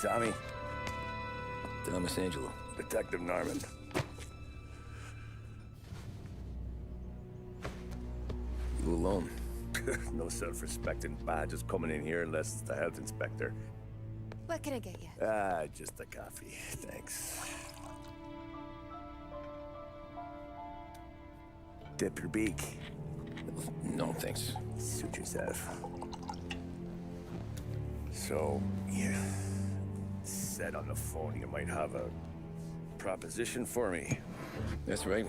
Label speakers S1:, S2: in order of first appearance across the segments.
S1: Tommy.
S2: Thomas Angelo.
S1: Detective Norman.
S2: You alone?
S1: No self-respecting badges coming in here unless it's the health inspector.
S3: What can I get you?
S1: Just a coffee, thanks. Dip your beak.
S2: No, thanks.
S1: Suit yourself. So, you said on the phone you might have a proposition for me.
S2: That's right.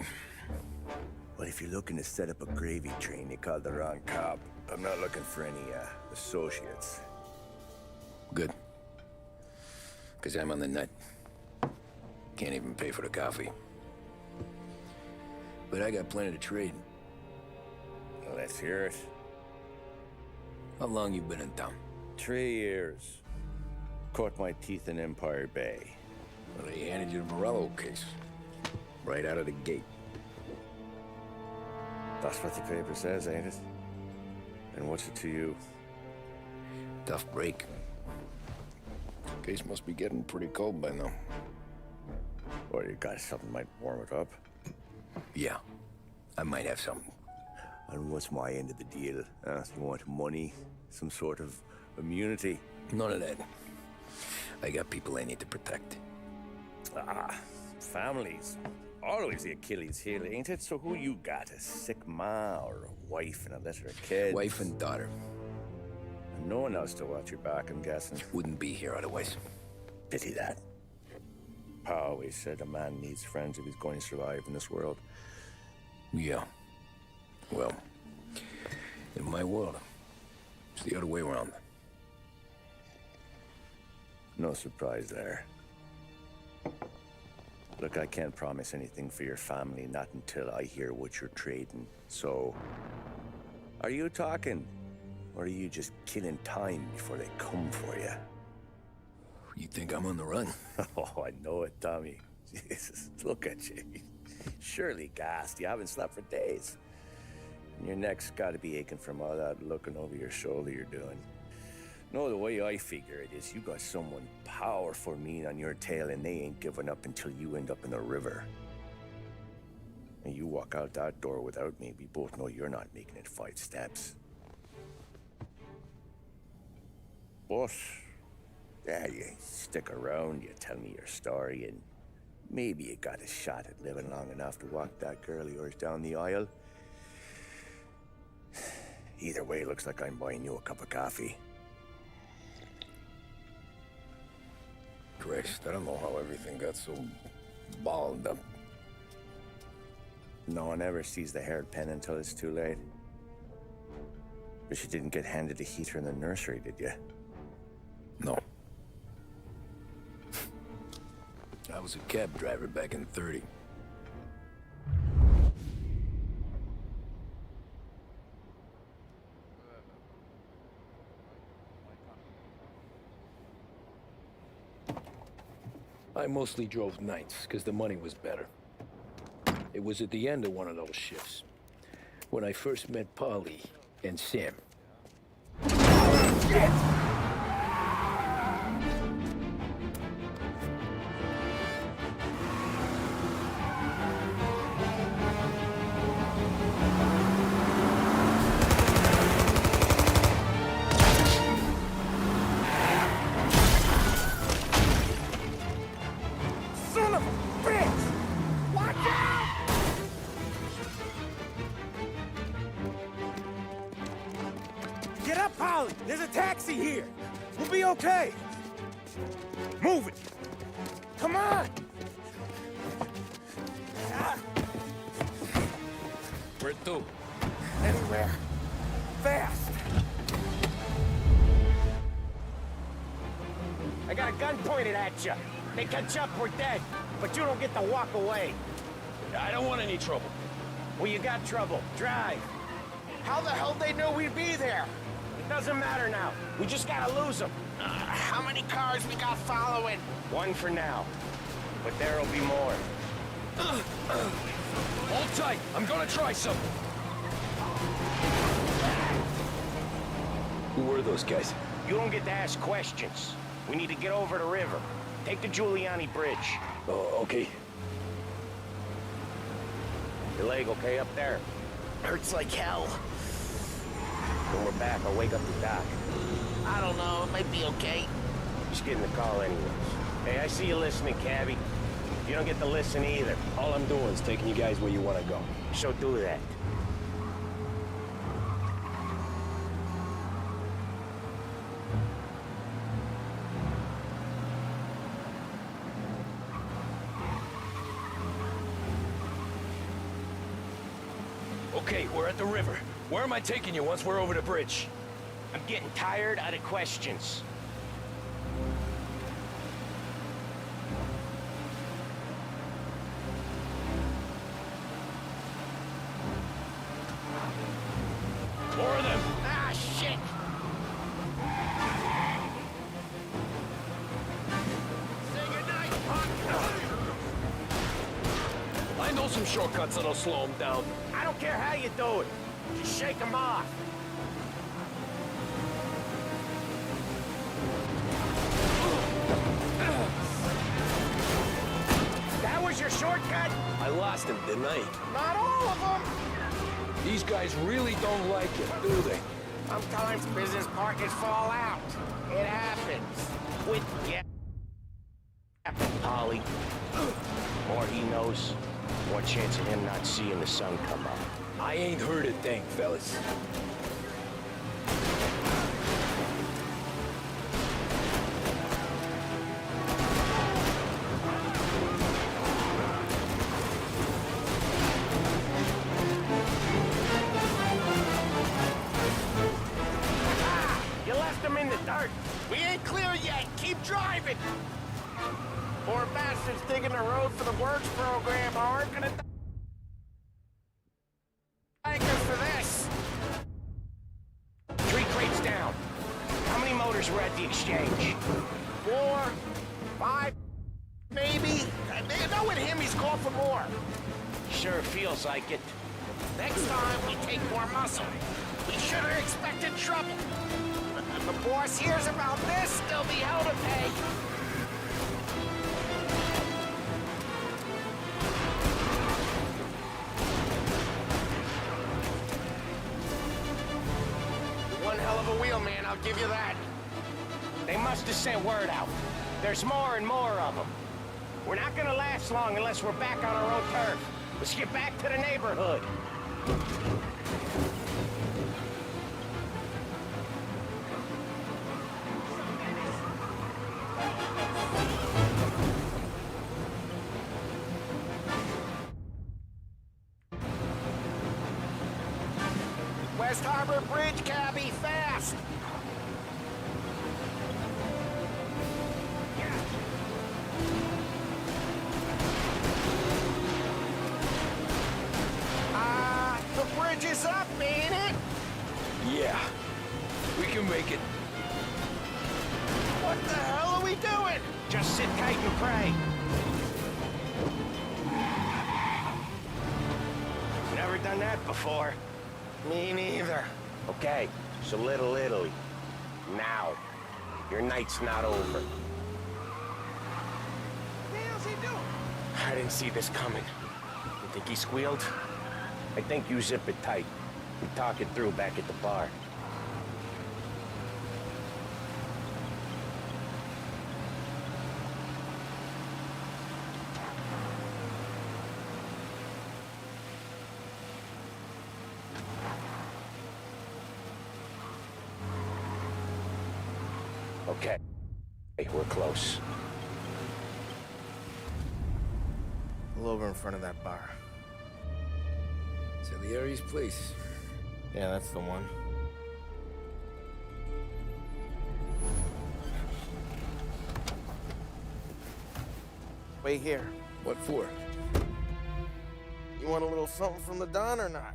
S1: Well, if you're looking to set up a gravy train, you called the wrong cop. I'm not looking for any, associates.
S2: Good. Because I'm on the nut. Can't even pay for the coffee. But I got plenty to trade.
S1: Well, let's hear it.
S2: How long you been in town?
S1: 3 years. Caught my teeth in Empire Bay.
S2: Well, they handed you the Morello case. Right out of the gate.
S1: That's what the paper says, ain't it? And what's it to you?
S2: Tough break. Case must be getting pretty cold by now.
S1: Or you got something might warm it up?
S2: Yeah, I might have something.
S1: And what's my end of the deal? You want money? Some sort of immunity?
S2: None of that. I got people I need to protect.
S1: Families. Always the Achilles heel, ain't it? So who you got? A sick ma or a wife and a litter of kids?
S2: Wife and daughter.
S1: And no one else to watch your back, I'm guessing.
S2: Wouldn't be here otherwise.
S1: Pity that. Pa always said a man needs friends if he's going to survive in this world.
S2: Yeah. Well, in my world, it's the other way around.
S1: No surprise there. Look, I can't promise anything for your family, not until I hear what you're trading. So, are you talking? Or are you just killing time before they come for you?
S2: You think I'm on the run?
S1: Oh, I know it, Tommy. Jesus, look at you. Surely gassed. You haven't slept for days. And your neck's got to be aching from all that looking over your shoulder you're doing. No, the way I figure it is you got someone powerful mean on your tail and they ain't giving up until you end up in the river. And you walk out that door without me, we both know you're not making it 5 steps. But, yeah, you stick around, you tell me your story, and maybe you got a shot at living long enough to walk that girl of yours down the aisle. Either way, looks like I'm buying you a cup of coffee.
S2: Christ, I don't know how everything got so balled up.
S1: No one ever sees the hairpin until it's too late. But you didn't get handed a heater in the nursery, did you?
S2: No. I was a cab driver back in '30. I mostly drove nights, because the money was better. It was at the end of one of those shifts, when I first met Polly and Sam. Shit!
S4: Get up, Polly! There's a taxi here! We'll be okay! Move it! Come on!
S2: Where to?
S4: Anywhere. Fast! I got a gun pointed at you. They catch up, we're dead. But you don't get to walk away.
S2: I don't want any trouble.
S4: Well, you got trouble. Drive. How the hell they know we'd be there? It doesn't matter now. We just gotta lose them.
S5: How many cars we got following?
S4: One for now. But there'll be more.
S2: Hold tight. I'm gonna try something. Who were those guys?
S4: You don't get to ask questions. We need to get over the river. Take the Giuliani Bridge.
S2: Oh, okay.
S4: Your leg okay up there?
S5: Hurts like hell.
S4: When we're back, I'll wake up the doc.
S5: I don't know, it might be okay.
S4: Just getting the call anyways. Hey, I see you listening, cabbie. You don't get to listen either.
S2: All I'm doing is taking you guys where you want to go.
S4: So do that.
S2: Okay, we're at the river. Where am I taking you once we're over the bridge?
S4: I'm getting tired of the questions.
S2: More of them.
S5: Ah, shit! Say goodnight, punk!
S2: I know some shortcuts that'll slow them down.
S4: I don't care how you do it. Just shake them off. That was your shortcut?
S2: I lost him, didn't I?
S4: Not all of them.
S2: These guys really don't like it, do they?
S4: Sometimes business partners fall out. It happens. With Polly. More he knows, more chance of him not seeing the sun come up.
S2: I ain't heard a thing, fellas.
S4: You left him in the dirt.
S5: We ain't clear yet, keep driving! Poor bastards digging the road for the works program aren't gonna thank us for this!
S4: 3 crates down. How many motors were at the exchange?
S5: 4, 5, maybe? You know with him, he's called for more.
S4: Sure feels like it.
S5: Next time, we take more muscle. We should have expected trouble. If the boss hears about this, there'll be hell to pay. One hell of a wheel, man, I'll give you that.
S4: They must have sent word out. There's more and more of them. We're not gonna last long unless we're back on our own turf. Let's get back to the neighborhood.
S5: West Harbor Bridge, cabby, fast! The bridge is up, ain't it?
S2: Yeah. We can make it.
S5: What the hell are we doing?
S4: Just sit tight and pray. Never done that before.
S5: Me neither.
S4: Okay, so Little Italy. Now. Your night's not over.
S5: What the hell's he doing?
S4: I didn't see this coming. You think he squealed? I think you zip it tight. We talk it through back at the bar. Okay. Hey, we're close.
S5: Pull over in front of that bar.
S2: Salieri's place.
S5: Yeah, that's the one. Wait here.
S2: What for?
S5: You want a little something from the Don or not?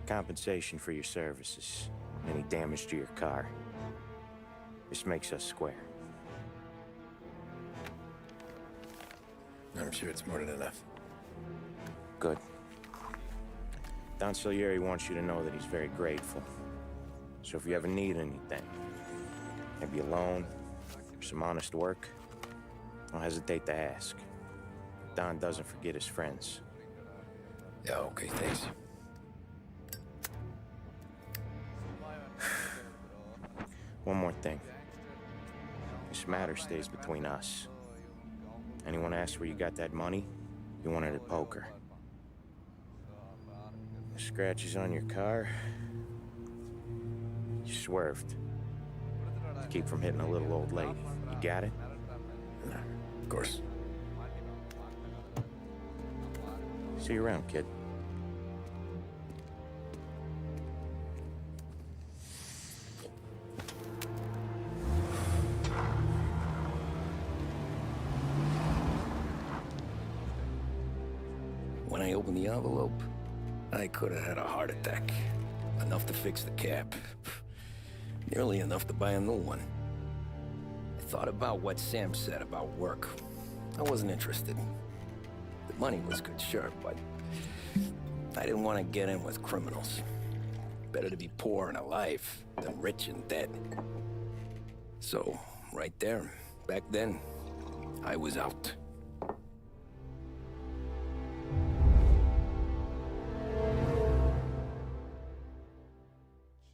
S6: Compensation for your services. Any damage to your car. This makes us square.
S2: I'm sure it's more than enough.
S6: Good. Don Salieri wants you to know that he's very grateful. So if you ever need anything, maybe a loan, or some honest work, don't hesitate to ask. Don doesn't forget his friends.
S2: Yeah, okay, thanks.
S6: One more thing. This matter stays between us. Anyone asks where you got that money, you won it at poker. The scratches on your car, you swerved. To keep from hitting a little old lady. You got it?
S2: Of course.
S6: See you around, kid.
S2: When I opened the envelope, I could have had a heart attack. Enough to fix the cap. Nearly enough to buy a new one. I thought about what Sam said about work. I wasn't interested. The money was good, sure, but I didn't want to get in with criminals. Better to be poor and alive than rich and dead. So, right there, back then, I was out.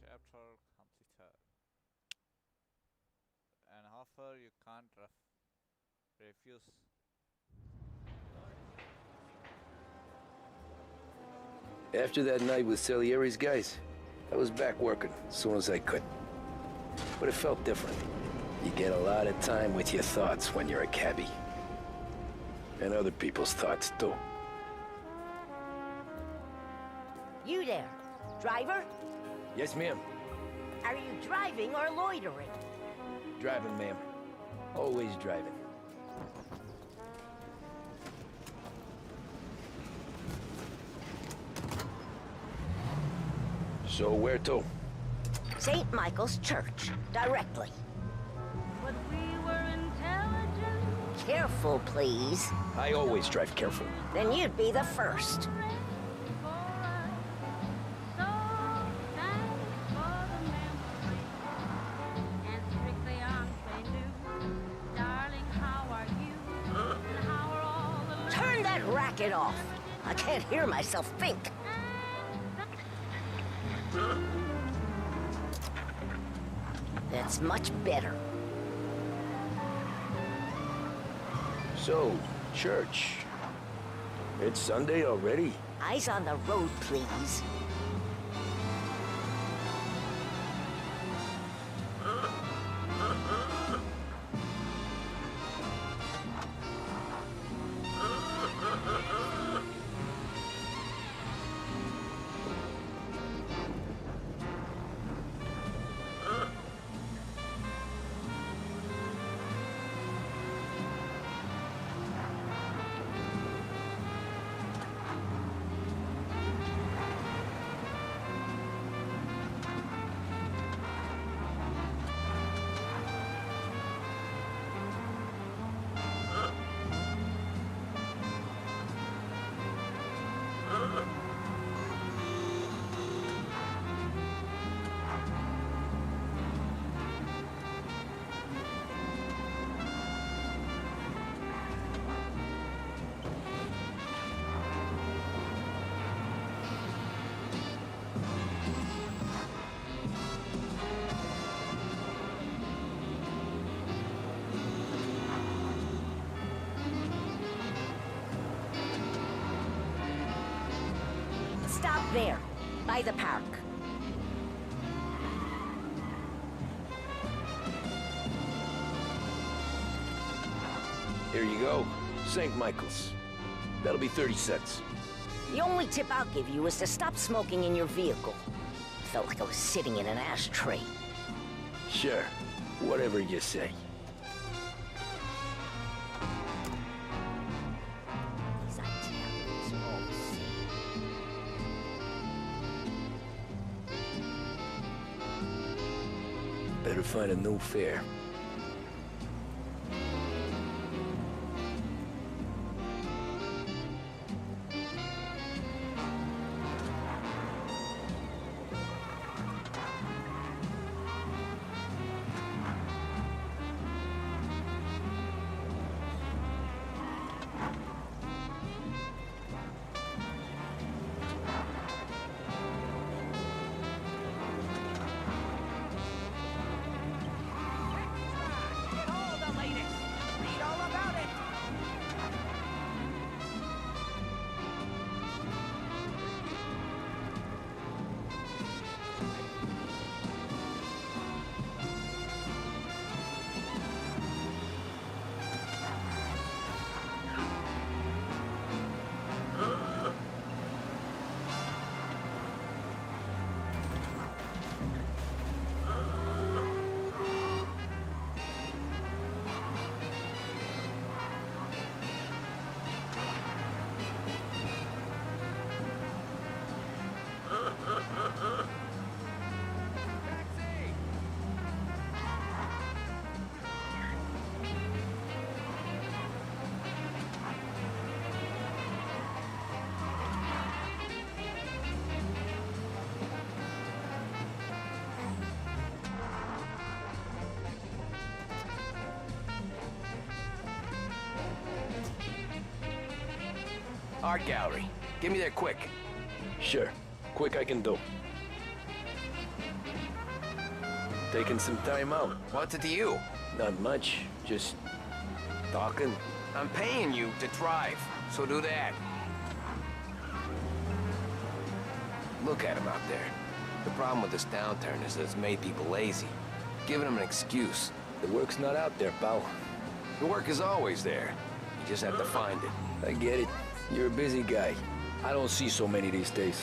S7: Chapter completed. An offer you can't refuse.
S2: After that night with Salieri's guys, I was back working as soon as I could. But it felt different. You get a lot of time with your thoughts when you're a cabbie. And other people's thoughts, too.
S8: You there, driver?
S2: Yes, ma'am.
S8: Are you driving or loitering?
S2: Driving, ma'am. Always driving. So where to?
S8: St. Michael's Church, directly.
S9: But we were intelligent.
S8: Careful, please.
S2: I always drive careful.
S8: Then you'd be the first. Turn that racket off. I can't hear myself think. That's much better.
S2: So, church. It's Sunday already?
S8: Eyes on the road, please. Stop there, by the park.
S2: Here you go. St. Michael's. That'll be 30 cents.
S8: The only tip I'll give you is to stop smoking in your vehicle. Felt like I was sitting in an ashtray.
S2: Sure. Whatever you say.
S8: These Italians are all the same.
S2: Better find a new fare.
S5: Get all the latest. Read all about it.
S2: Art gallery. Get me there quick. Sure. Quick I can do. Taking some time out. What's it to you? Not much. Just talking. I'm paying you to drive, so do that. Look at him out there. The problem with this downturn is that it's made people lazy. Giving them an excuse. The work's not out there, pal. The work is always there. You just have to find it. I get it. You're a busy guy. I don't see so many these days.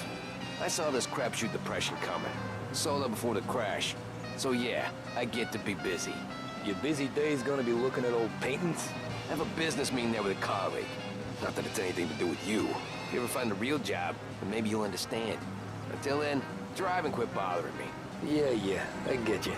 S2: I saw this crapshoot depression coming. Sold up before the crash. So yeah, I get to be busy. Your busy day's gonna be looking at old paintings? I have a business meeting there with a colleague. Not that it's anything to do with you. If you ever find a real job, then maybe you'll understand. Until then, drive and quit bothering me. Yeah, I get you.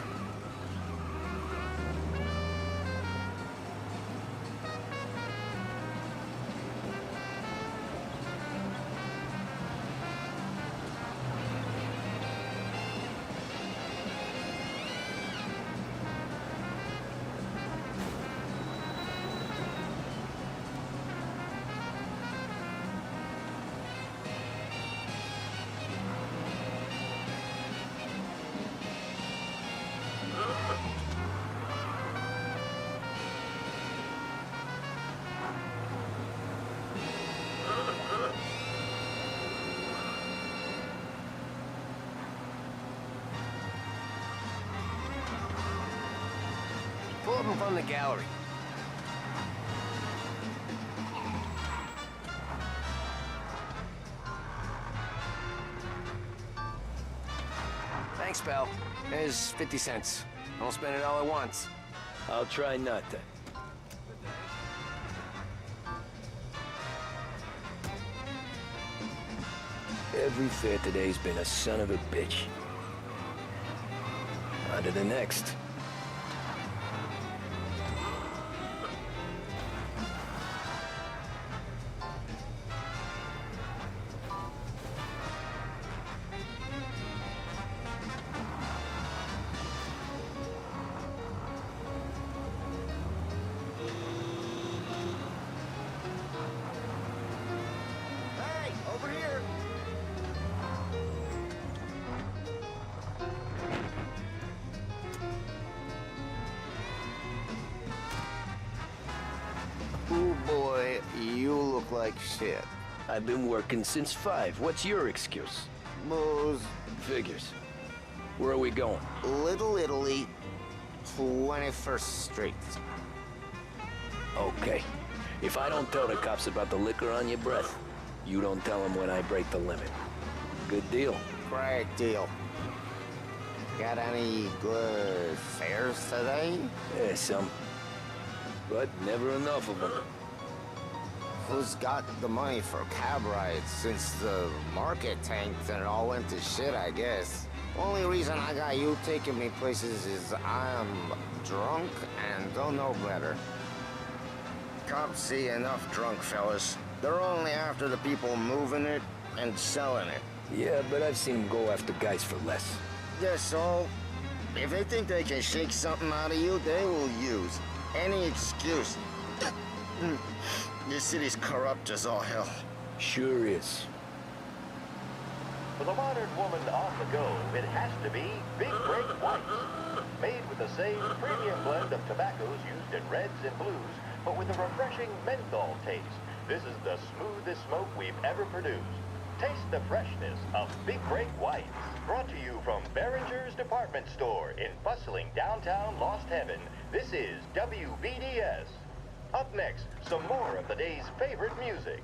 S2: Pull up in front of the gallery. Thanks, pal. There's 50 cents. Don't spend it all at once. I'll try not to. Every fair today's been a son of a bitch. On to the next.
S5: Hey, over here.
S10: Ooh, boy, you look like shit.
S2: I've been working since 5. What's your excuse?
S10: Booze,
S2: Figures. Where are we going?
S10: Little Italy, 21st Street.
S2: Okay. If I don't tell the cops about the liquor on your breath, you don't tell them when I break the limit. Good deal.
S10: Great deal. Got any good fares today?
S2: Yeah, some. But never enough of them.
S10: Who's got the money for cab rides since the market tanked and it all went to shit, I guess? Only reason I got you taking me places is I'm drunk and don't know better. Cops see enough drunk fellas. They're only after the people moving it and selling it.
S2: Yeah, but I've seen them go after guys for less.
S10: Yeah, so if they think they can shake something out of you, they will use any excuse. This city's corrupt as all hell.
S2: Sure is.
S11: For the modern woman on the go, it has to be Big Break White. Made with the same premium blend of tobaccos used in reds and blues, but with a refreshing menthol taste. This is the smoothest smoke we've ever produced. Taste the freshness of Big Break White. Brought to you from Behringer's Department Store in bustling downtown Lost Heaven. This is WBDS. Up next, some more of the day's favorite music.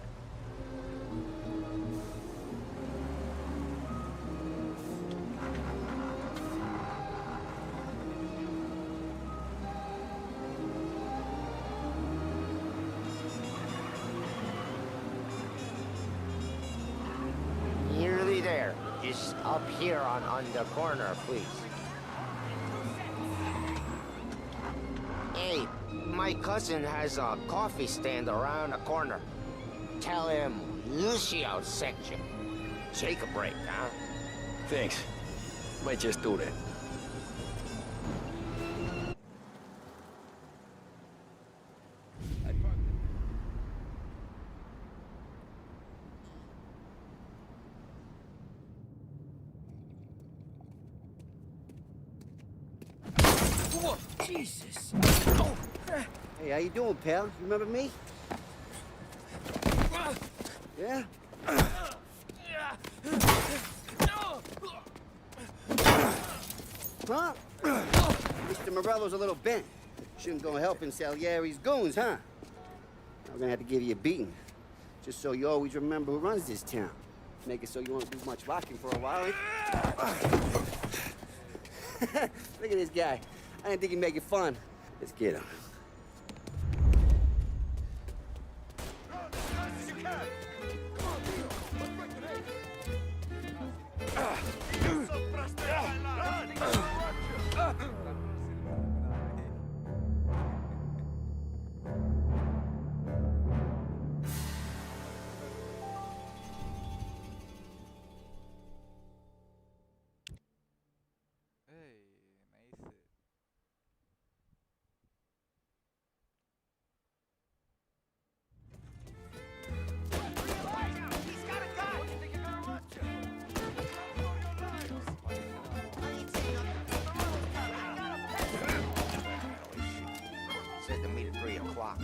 S10: Nearly there. Just up here on the corner, please. Hey, my cousin has a coffee stand around the corner. Tell him Lucio sent you. Take a break, huh?
S2: Thanks. Might just do that.
S12: Jesus! Hey, how you doing, pal? You remember me? Yeah? Huh? Mr. Morello's a little bent. Shouldn't go helping Salieri's goons, huh? I'm gonna have to give you a beating. Just so you always remember who runs this town. Make it so you won't do much locking for a while. Look at this guy. I didn't think he'd make it fun. Let's get him.
S10: Said to meet at 3 o'clock.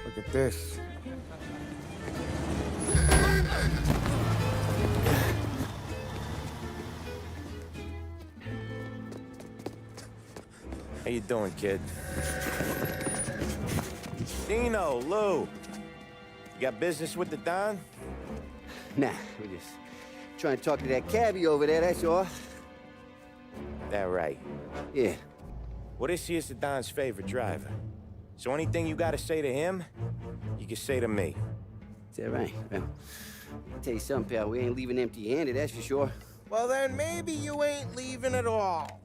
S1: Look at this.
S6: How you doing, kid? Dino, Lou. You got business with the Don?
S12: Nah, we're just trying to talk to that cabbie over there, that's all.
S6: That right.
S12: Yeah.
S6: Well, this here's the Don's favorite driver. So anything you gotta say to him, you can say to me.
S12: Is that right? Well, I'll tell you something, pal. We ain't leaving empty-handed, that's for sure.
S5: Well, then maybe you ain't leaving at all.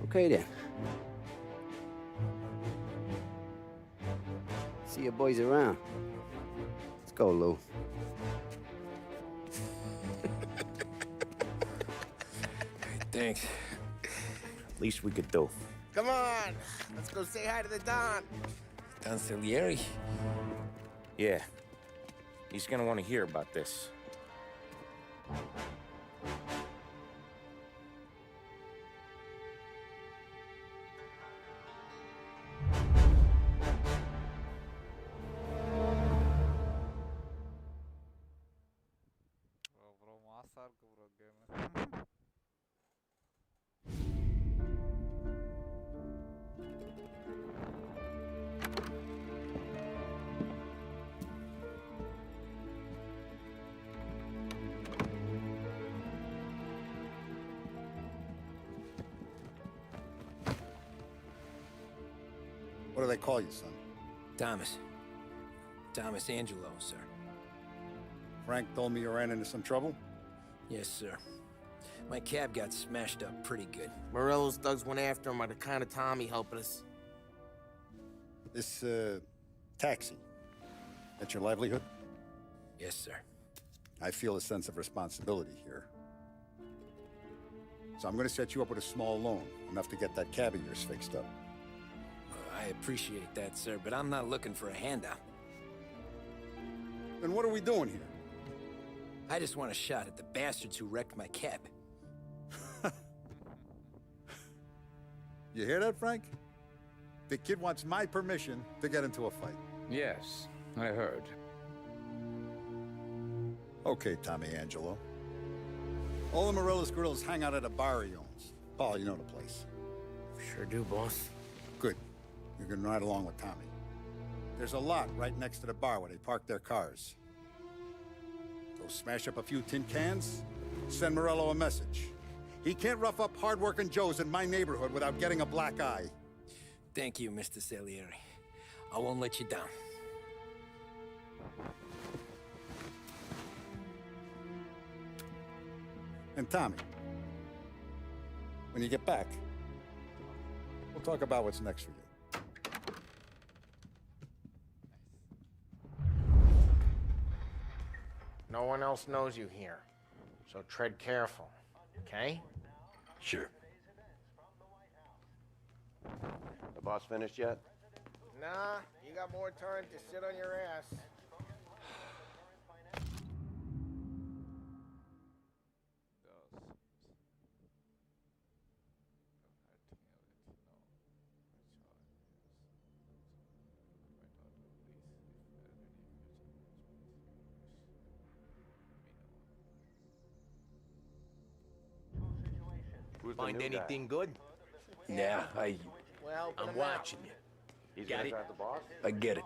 S12: Okay, then. See your boys around. Let's go, Lou.
S2: Thanks.
S6: Least we could do.
S4: Come on, let's go say hi to the Don.
S2: Don Salieri?
S6: Yeah. He's gonna want to hear about this.
S7: Bro, master bro game.
S13: What do they call you, son?
S2: Thomas. Thomas Angelo, sir.
S13: Frank told me you ran into some trouble?
S2: Yes, sir. My cab got smashed up pretty good.
S4: Morello's thugs went after him by the kind of Tommy helping us.
S13: This, taxi. That's your livelihood?
S2: Yes, sir.
S13: I feel a sense of responsibility here. So I'm gonna set you up with a small loan, enough to get that cab of yours fixed up.
S2: I appreciate that, sir, but I'm not looking for a handout.
S13: Then what are we doing here?
S2: I just want a shot at the bastards who wrecked my cab.
S13: You hear that, Frank? The kid wants my permission to get into a fight.
S14: Yes, I heard.
S13: Okay, Tommy Angelo. All the Morello's girls hang out at a bar he owns. Paul, you know the place.
S4: Sure do, boss.
S13: Good. You can ride along with Tommy. There's a lot right next to the bar where they park their cars. Go smash up a few tin cans, send Morello a message. He can't rough up hard-working Joes in my neighborhood without getting a black eye.
S2: Thank you, Mr. Salieri. I won't let you down.
S13: And Tommy, when you get back, we'll talk about what's next for you.
S4: No one else knows you here, so tread careful, okay?
S2: Sure.
S11: The boss finished yet?
S4: Nah, you got more time to sit on your ass.
S11: Find anything
S4: good?
S2: Yeah,
S4: Well,
S2: I'm watching you.
S11: He's
S2: Got
S11: gonna
S2: it?
S11: drive the boss?
S2: I get it.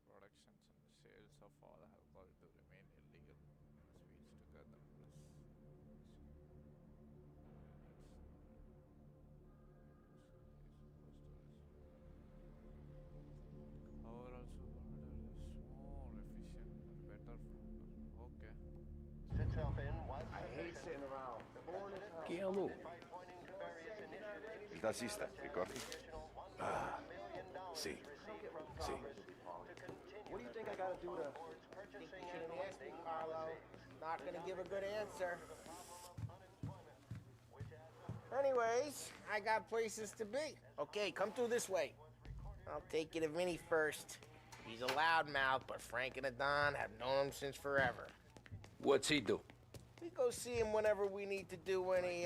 S7: Productions and sales of all alcohol to remain illegal. Speech together plus. Overall, supermarket is more efficient and better. Okay.
S11: I hate sitting around.
S14: Che amo.
S11: Il tassista, ricordi?
S14: Ah, sì, sì.
S4: What do you think I gotta do to... Think you shouldn't ask me, Carlo. Not gonna give a good answer. Anyways, I got places to be. Okay, come through this way. I'll take you to Vinny first. He's a loudmouth, but Frank and the Don have known him since forever.
S2: What's he do?
S4: We go see him whenever we need to do any,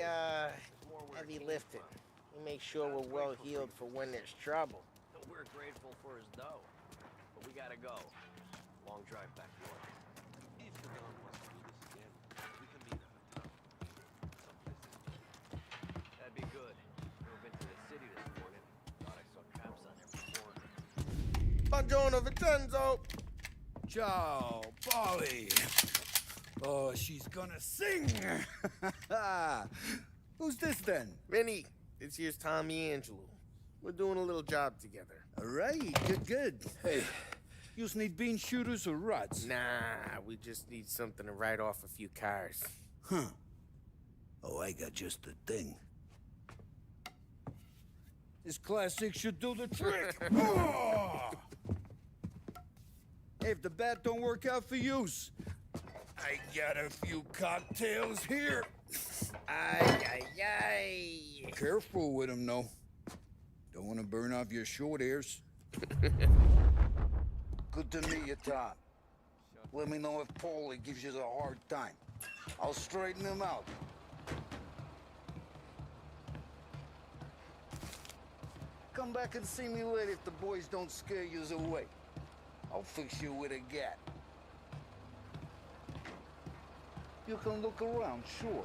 S4: heavy lifting. He makes sure we're well healed for when there's trouble.
S2: We're grateful for his dough, but we gotta go. Long drive back north. If the Don wants to do this again, we can meet him in town. That'd be good. Drove into the city this morning. Thought I saw cops on every corner.
S4: Buongiorno, Vincenzo!
S12: Ciao, Polly. Oh, she's gonna sing. Who's this then?
S4: Vinny, this here's Tommy Angelo. We're doing a little job together.
S12: All right, good. Hey, you need bean shooters or rods?
S4: Nah, we just need something to write off a few cars.
S12: Huh. Oh, I got just the thing. This classic should do the trick. Oh!
S15: If the bat don't work out for yous, I got a few cocktails here.
S4: Ay, ay, ay.
S15: Careful with them, though. Don't want to burn off your short hairs. Good to meet you, Tom. Let me know if Paulie gives you a hard time. I'll straighten him out. Come back and see me later if the boys don't scare yous away. I'll fix you with a gat. You can look around, sure.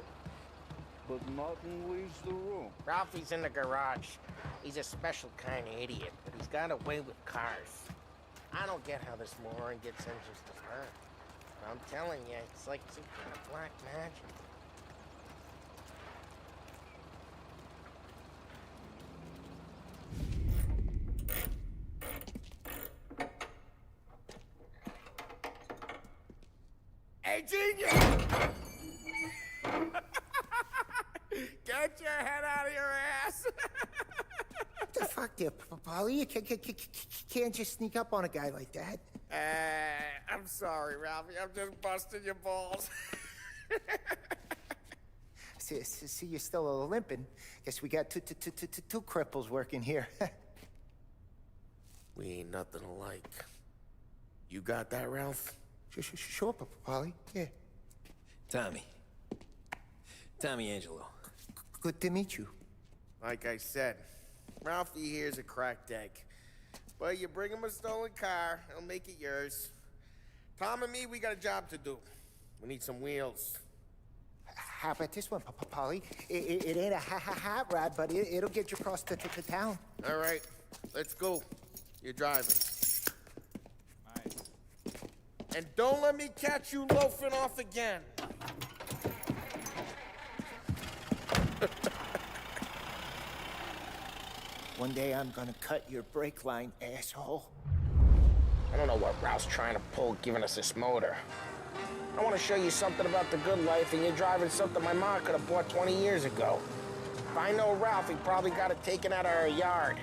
S15: But Martin leaves the room.
S4: Ralphie's in the garage. He's a special kind of idiot, but he's got a way with cars. I don't get how this moron gets engines to burn. I'm telling you, it's like some kind of black magic.
S5: Hey, genius! Get your head out of your ass!
S16: The fuck there, Paulie? You can't just sneak up on a guy like that.
S5: I'm sorry, Ralphie. I'm just busting your balls.
S16: See, you're still limping. Guess we got two cripples working here.
S4: We ain't nothing alike. You got that, Ralph?
S16: Sure, Paulie. Yeah.
S2: Tommy Angelo.
S16: Good to meet you.
S4: Like I said, Ralphie here's a cracked egg. But you bring him a stolen car, he'll make it yours. Tom and me, we got a job to do. We need some wheels.
S16: How about this one, Paulie? It ain't a hot rod, but it'll get you across to town.
S4: All right, let's go. You're driving.
S7: Nice.
S4: And don't let me catch you loafing off again.
S16: One day I'm gonna cut your brake line, asshole.
S4: I don't know what Ralph's trying to pull giving us this motor. I want to show you something about the good life, and you're driving something my mom could have bought 20 years ago. If I know Ralph, he probably got it taken out of our yard.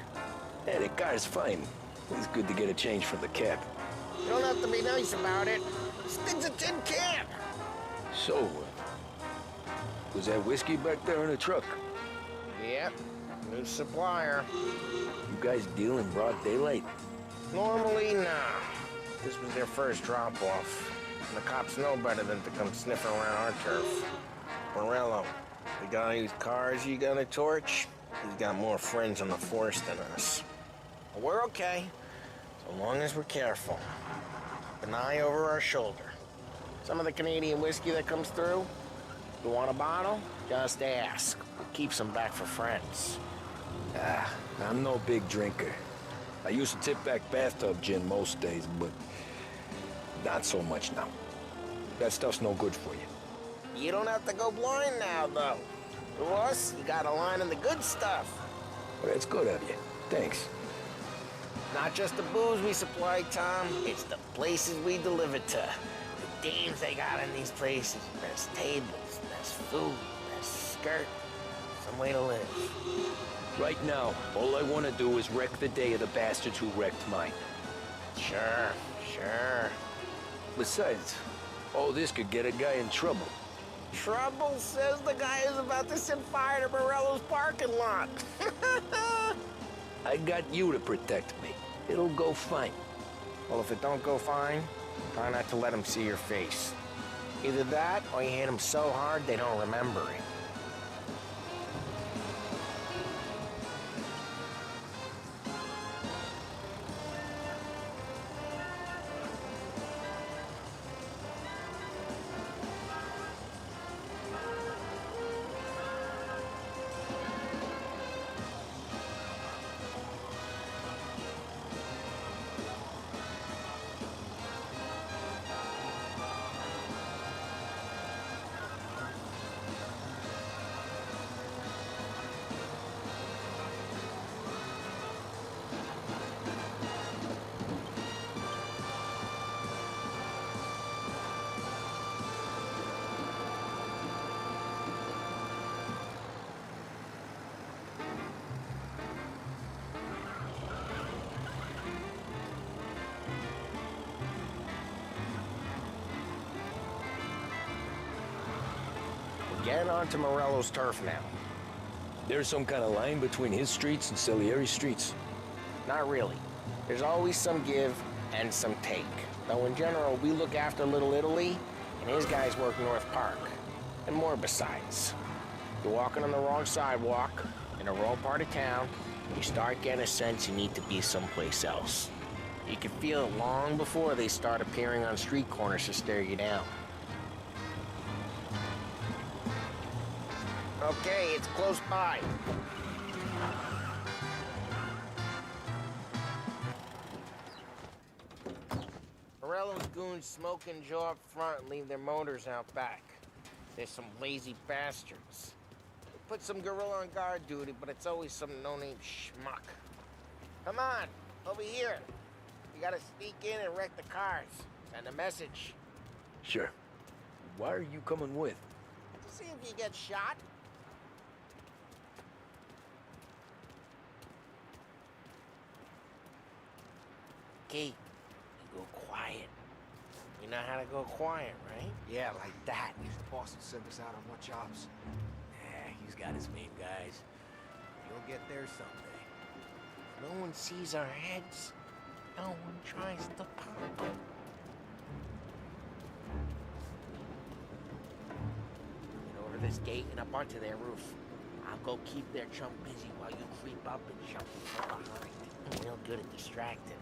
S2: Hey, the car's fine. It's good to get a change from the cab.
S4: You don't have to be nice about it. This thing's a tin can.
S2: So, was that whiskey back there in the truck?
S4: Yep, new supplier.
S2: You guys deal in broad daylight?
S4: Normally, nah. This was their first drop-off. And the cops know better than to come sniffing around our turf. Morello, the guy whose cars you gonna torch, he's got more friends on the force than us. But we're okay, so long as we're careful. An eye over our shoulder. Some of the Canadian whiskey that comes through, you want a bottle? Just ask. It keeps them back for friends.
S2: I'm no big drinker. I used to tip back bathtub gin most days, but not so much now. That stuff's no good for you.
S4: You don't have to go blind now, though. To us, you got a line in the good stuff.
S2: Well, that's good of you. Thanks.
S4: Not just the booze we supply, Tom. It's the places we deliver to. The dames they got in these places. Best tables, best food, best skirt. Some way to live.
S2: Right now, all I want to do is wreck the day of the bastards who wrecked mine.
S4: Sure.
S2: Besides, all this could get a guy in trouble.
S4: Trouble says the guy is about to set fire to Morello's parking lot.
S2: I got you to protect me. It'll go fine.
S4: Well, if it don't go fine, try not to let them see your face. Either that, or you hit them so hard they don't remember it. Get onto Morello's turf now.
S2: There's some kind of line between his streets and Salieri's streets?
S4: Not really. There's always some give and some take. Though in general, we look after Little Italy, and his guys work North Park. And more besides. You're walking on the wrong sidewalk, in the wrong part of town, and you start getting a sense you need to be someplace else. You can feel it long before they start appearing on street corners to stare you down. Okay, it's close by. Morello's goons smoke and jaw up front and leave their motors out back. They're some lazy bastards. They put some gorilla on guard duty, but it's always some no-name schmuck. Come on, over here. You gotta sneak in and wreck the cars. Send a message.
S2: Sure. Why are you coming with?
S4: To see if you get shot. Okay, you go quiet. You know how to go quiet, right?
S17: Yeah, like that. The boss will send us out on what jobs?
S5: Yeah, he's got his main guys. You'll get there someday.
S4: No one sees our heads. No one tries to pop them. Get over this gate and up onto their roof. I'll go keep their chump busy while you creep up and jump from behind. I'm real good at distracting.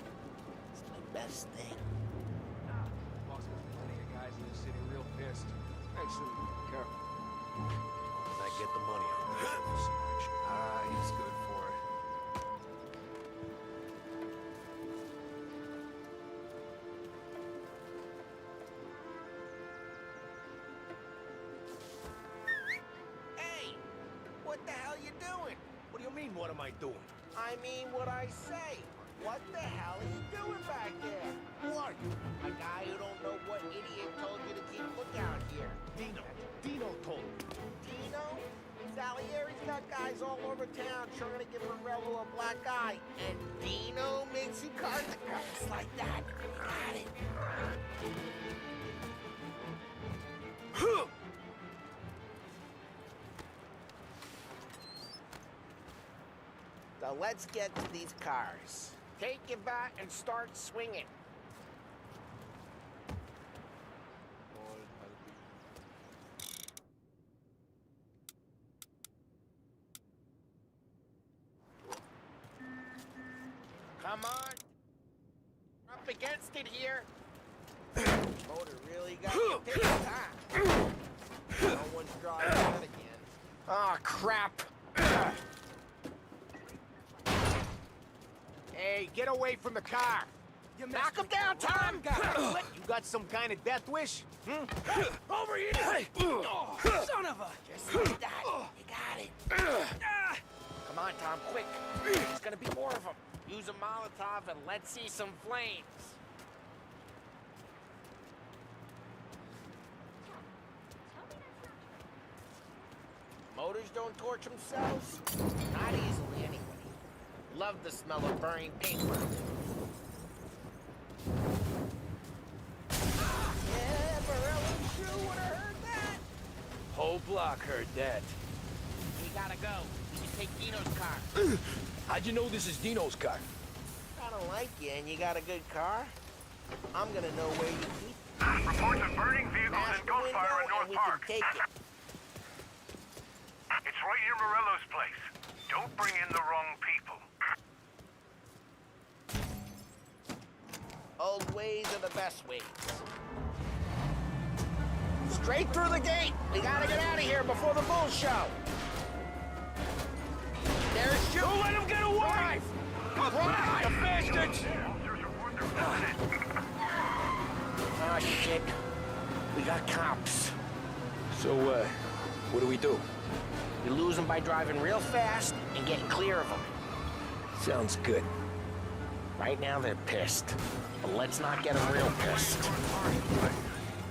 S4: It's my best thing.
S17: Boss got plenty of guys in the city real pissed. Actually, careful.
S5: As I get the money, I'm ready for some action.
S17: Ah, he's good for it.
S4: Hey! What the hell you doing?
S5: What do you mean, what am I doing?
S4: I mean what I say. What the hell are you doing back there?
S5: Who are you?
S4: A guy who don't know what idiot told you to keep lookout here.
S5: Dino. Dino told me.
S4: Dino? Salieri's got guys all over town trying to give Morello a black eye. And Dino makes you card the guys like that. Got it. So let's get to these cars. Take your bat and start swinging. Come on. We're up against it here. Motor really got you pissed, huh? No one's driving that again. Ah, crap.
S17: Hey, get away from the car! You
S4: Knock him down, Tom!
S17: You got some kind of death wish?
S4: Over here! Son of a... Just like that. You got it. Come on, Tom, quick. There's gonna be more of them. Use a Molotov and let's see some flames. Motors don't torch themselves? Not easily, anyway. Love the smell of burning paper. Yeah, Morello's crew would have heard that.
S2: Whole block heard that.
S4: We gotta go. We can take Dino's car.
S2: How'd you know this is Dino's car?
S4: I don't like you and you got a good car. I'm gonna know where you keep it.
S18: Reports of burning vehicles and gunfire in North Park.
S4: Take it.
S18: It's right near Morello's place. Don't bring in the wrong people.
S4: Old ways are the best ways. Straight through the gate. We gotta get out of here before the bulls show. There's you.
S5: Don't let him get away!
S4: Drive! Drive, you bastards! Oh, shit. We got cops.
S2: So, what do we do?
S4: You lose them by driving real fast and getting clear of them.
S2: Sounds good.
S4: Right now, they're pissed. But let's not get them real pissed.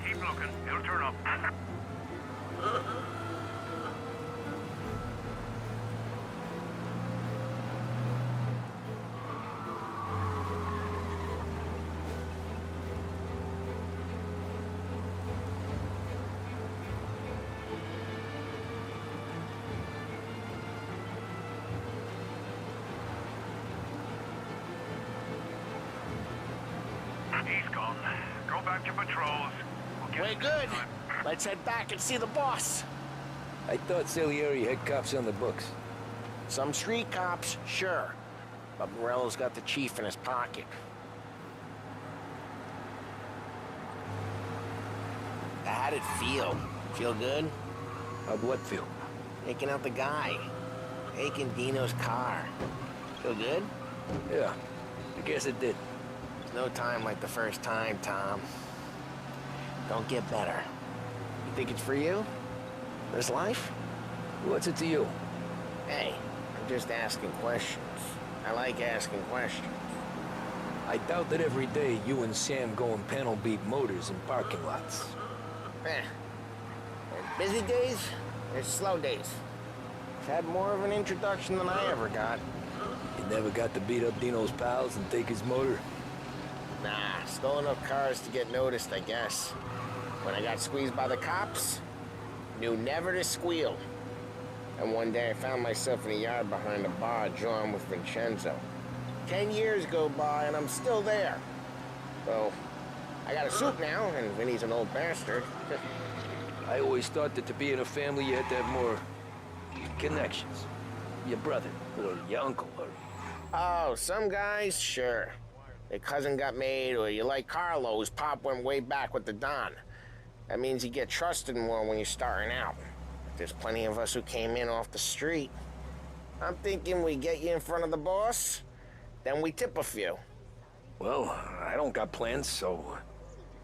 S18: Keep looking. It'll turn up. your patrols.
S4: We're good. Let's head back and see the boss.
S2: I thought Salieri had cops on the books.
S4: Some street cops, sure. But Morello's got the chief in his pocket. How'd it feel? Feel good?
S2: How'd what feel?
S4: Taking out the guy. Taking Dino's car. Feel good?
S2: Yeah, I guess it did.
S4: There's no time like the first time, Tom. Don't get better. You think it's for you? This life?
S2: What's it to you?
S4: Hey, I'm just asking questions. I like asking questions.
S2: I doubt that every day you and Sam go and panel beat motors in parking lots.
S4: There's busy days, there's slow days. I've had more of an introduction than I ever got.
S2: You never got to beat up Dino's pals and take his motor?
S4: Nah, stole enough cars to get noticed, I guess. When I got squeezed by the cops, knew never to squeal. And one day I found myself in a yard behind a bar drawn with Vincenzo. 10 years go by and I'm still there. So, I got a suit now, and Vinny's an old bastard.
S2: I always thought that to be in a family you had to have more connections. Your brother, or your uncle, or...
S4: Oh, some guys, sure. Their cousin got made, or you like Carlos, Pop went way back with the Don. That means you get trusted more when you're starting out. There's plenty of us who came in off the street. I'm thinking we get you in front of the boss, then we tip a few.
S2: Well, I don't got plans, so...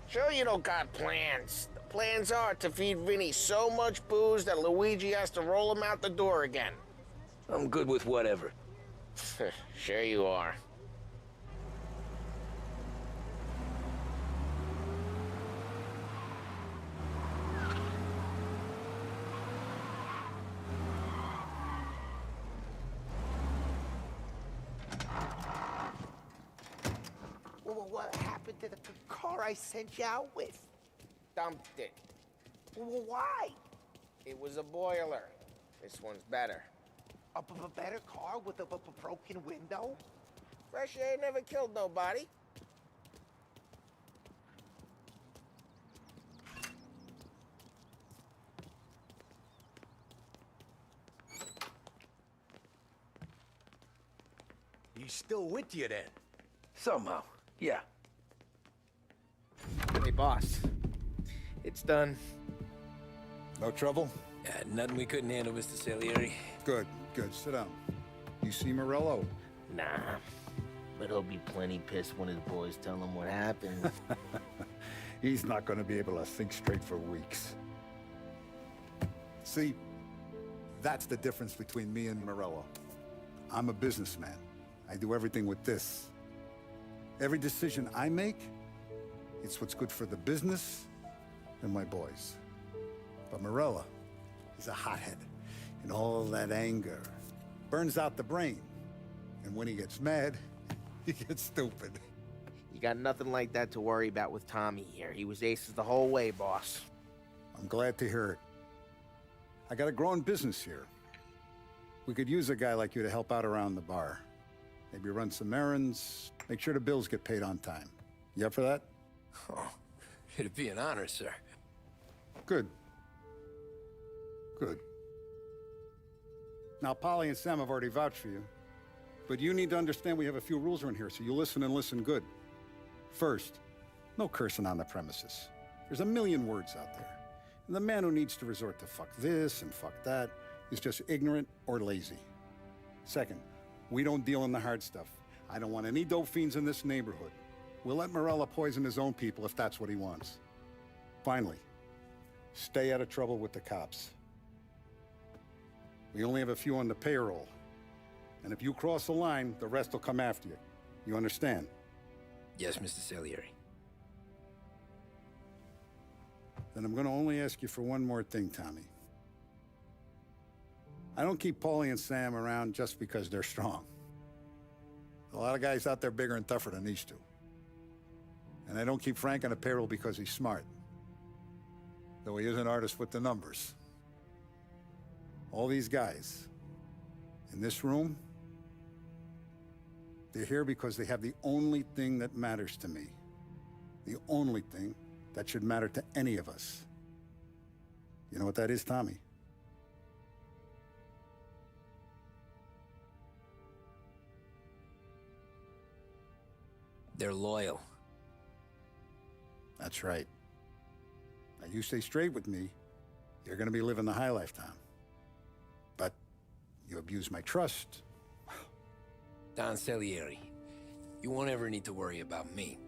S4: Sure you don't got plans. The plans are to feed Vinny so much booze that Luigi has to roll him out the door again.
S2: I'm good with whatever.
S4: Sure you are.
S16: Well, what happened to the car I sent you out with?
S4: Dumped it.
S16: Well, why?
S4: It was a boiler. This one's better.
S16: A better car with a broken window?
S4: Fresh air never killed nobody.
S14: He's still with you then?
S2: Somehow, yeah.
S4: Hey, boss. It's done.
S13: No trouble?
S2: Nothing we couldn't handle, Mr. Salieri.
S13: Good, good. Sit down. You see Morello?
S4: Nah. But he'll be plenty pissed when his boys tell him what happened.
S13: He's not going to be able to think straight for weeks. See, that's the difference between me and Morello. I'm a businessman. I do everything with this. Every decision I make, it's what's good for the business and my boys. But Morello is a hothead, and all that anger burns out the brain. And when he gets mad, he gets stupid.
S4: You got nothing like that to worry about with Tommy here. He was aces the whole way, boss.
S13: I'm glad to hear it. I got a growing business here. We could use a guy like you to help out around the bar. Maybe run some errands, make sure the bills get paid on time. You up for that?
S2: Oh, it'd be an honor, sir.
S13: Good. Good. Now, Polly and Sam have already vouched for you. But you need to understand we have a few rules around here, so you listen and listen good. First, no cursing on the premises. There's a million words out there. And the man who needs to resort to fuck this and fuck that is just ignorant or lazy. Second, we don't deal in the hard stuff. I don't want any dope fiends in this neighborhood. We'll let Morello poison his own people if that's what he wants. Finally, stay out of trouble with the cops. We only have a few on the payroll. And if you cross the line, the rest will come after you. You understand?
S2: Yes, Mr. Salieri.
S13: Then I'm going to only ask you for one more thing, Tommy. I don't keep Paulie and Sam around just because they're strong. A lot of guys out there bigger and tougher than these two. And I don't keep Frank on a payroll because he's smart. Though he is an artist with the numbers. All these guys in this room, they're here because they have the only thing that matters to me. The only thing that should matter to any of us. You know what that is, Tommy?
S2: They're loyal.
S13: That's right. Now, you stay straight with me, you're gonna be living the high life, Tom. But you abuse my trust.
S2: Don Salieri, you won't ever need to worry about me.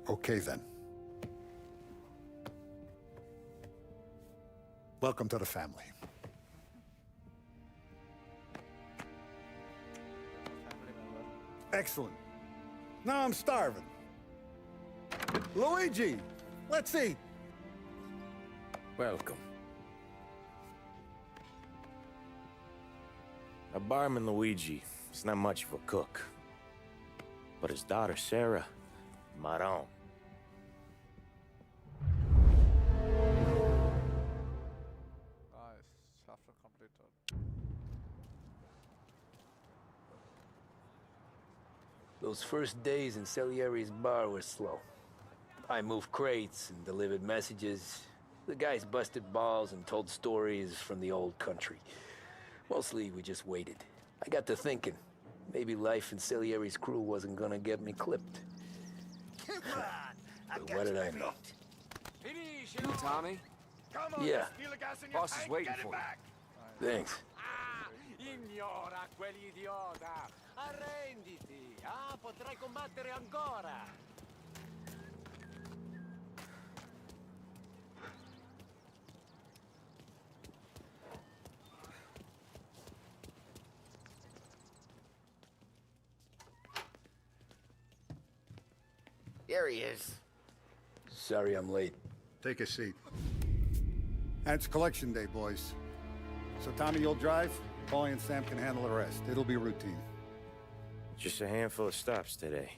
S13: Okay, then. Welcome to the family. Excellent. Now I'm starving. Luigi, let's eat.
S2: Welcome.
S6: A barman Luigi is not much of a cook. But his daughter Sarah, Maron.
S7: Nice. Chapter completed.
S2: Those first days in Salieri's bar were slow. I moved crates and delivered messages. The guys busted balls and told stories from the old country. Mostly, we just waited. I got to thinking, maybe life in Salieri's crew wasn't gonna get me clipped.
S15: Come on!
S2: But what did I know?
S17: You, Tommy?
S5: Come on,
S2: Yeah.
S5: steal the gas in your
S17: Boss is
S5: tank,
S17: waiting
S5: get it
S17: for you.
S5: back.
S2: Thanks.
S5: Ignora quell'idiota! Arrenditi! Potrai combattere ancora!
S4: Here he is.
S2: Sorry I'm late.
S13: Take a seat. And it's collection day, boys. So Tommy, you'll drive. Paulie and Sam can handle the rest. It'll be routine.
S6: Just a handful of stops today.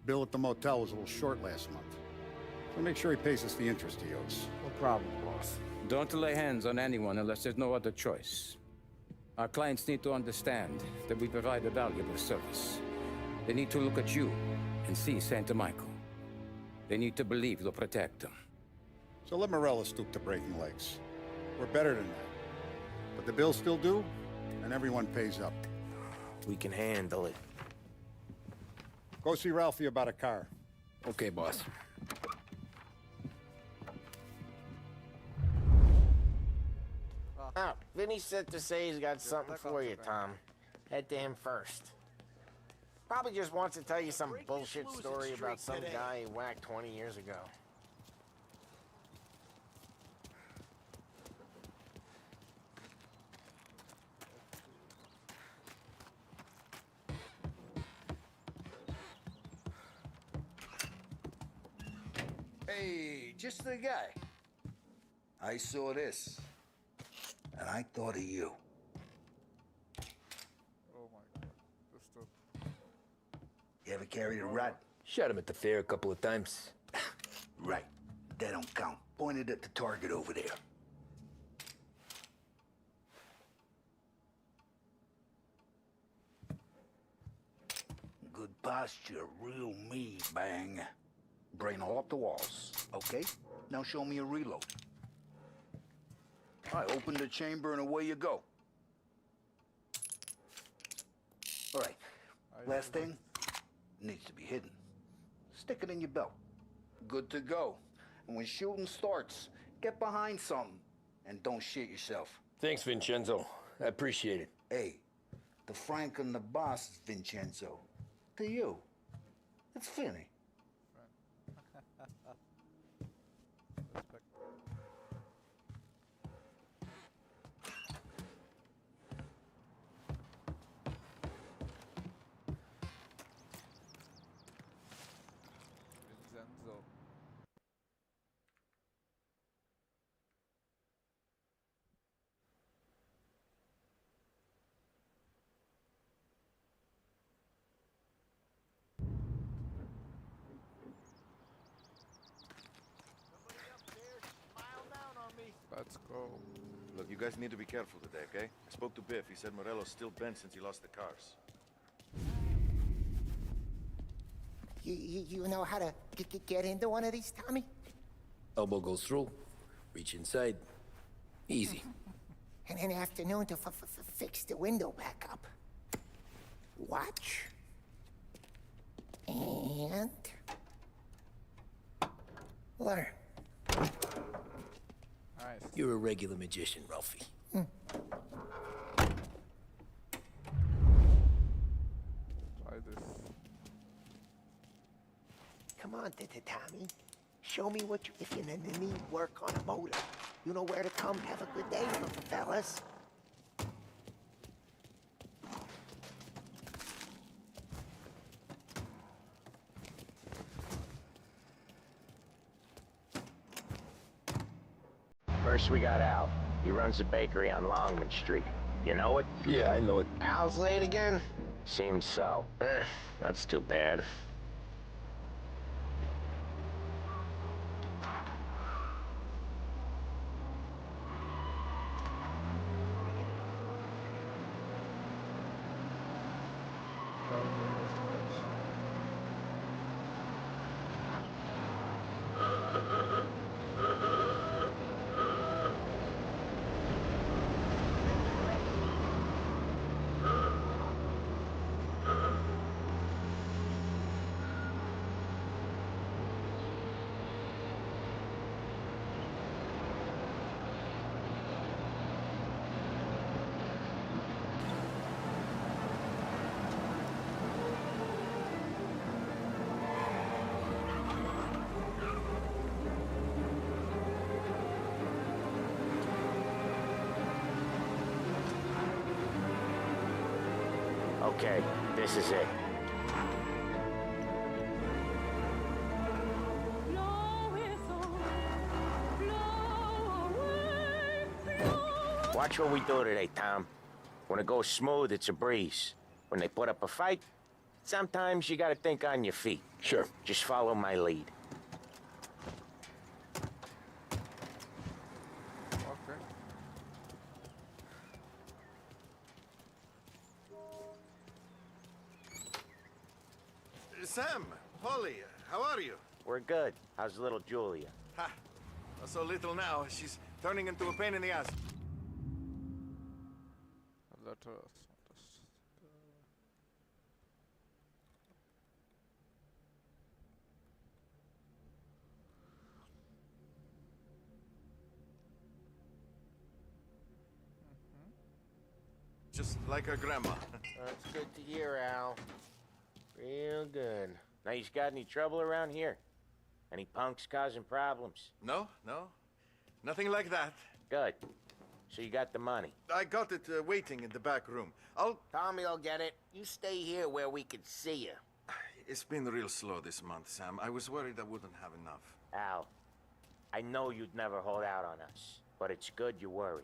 S13: Bill at the motel was a little short last month. So make sure he pays us the interest he owes.
S12: No problem, boss.
S19: Don't lay hands on anyone unless there's no other choice. Our clients need to understand that we provide a valuable service. They need to look at you and see Santa Michael. They need to believe you'll protect them.
S13: So let Morella stoop to breaking legs. We're better than that. But the bill's still due, and everyone pays up.
S6: We can handle it.
S13: Go see Ralphie about a car.
S2: Okay, boss.
S4: Oh, Vinny said to say he's got something for you, Tom. Head to him first. Probably just wants to tell you some bullshit story about some guy he whacked 20 years ago.
S15: Hey, just the guy. I saw this, and I thought of you.
S7: Oh my god. This dude.
S15: You ever carried a rat?
S2: Shot him at the fair a couple of times.
S15: Right. That don't count. Pointed at the target over there. Good posture, real me, bang. Brain off the walls, okay? Now show me a reload. All right, open the chamber and away you go. All right, last thing, needs to be hidden. Stick it in your belt. Good to go. And when shooting starts, get behind something and don't shit yourself.
S2: Thanks, Vincenzo. I appreciate it.
S15: Hey, the Frank and the boss is Vincenzo. To you, it's Finny.
S7: Respect. Vincenzo. Let's go.
S20: Look, you guys need to be careful today, okay? I spoke to Biff. He said Morello's still bent since he lost the cars.
S16: You know how to get into one of these, Tommy?
S2: Elbow goes through, reach inside. Easy.
S16: And an afternoon to fix the window back up. Watch. And... learn.
S7: Nice.
S2: You're a regular magician, Ralphie.
S7: Try this.
S16: Come on, Tommy. Show me what you... If you need work on a motor, you know where to come. Have a good day, fellas.
S4: First we got Al. He runs a bakery on Longman Street. You know it?
S2: Yeah, I know it.
S4: Al's late again? Seems so. That's too bad. Okay, this is it. Watch what we do today, Tom. When it goes smooth, it's a breeze. When they put up a fight, sometimes you gotta think on your feet.
S2: Sure.
S4: Just follow my lead.
S7: Okay.
S20: Sam, Polly, how are you?
S4: We're good. How's little Julia?
S20: Ha! So little now, she's turning into a pain in the ass.
S7: Let us.
S20: Just like her grandma.
S4: That's good to hear, Al. Real good. Now, you got any trouble around here? Any punks causing problems?
S20: No, no. Nothing like that.
S4: Good. So you got the money?
S20: I got it waiting in the back room.
S4: Tommy'll get it. You stay here where we can see you.
S20: It's been real slow this month, Sam. I was worried I wouldn't have enough.
S4: Al, I know you'd never hold out on us, but it's good you worry.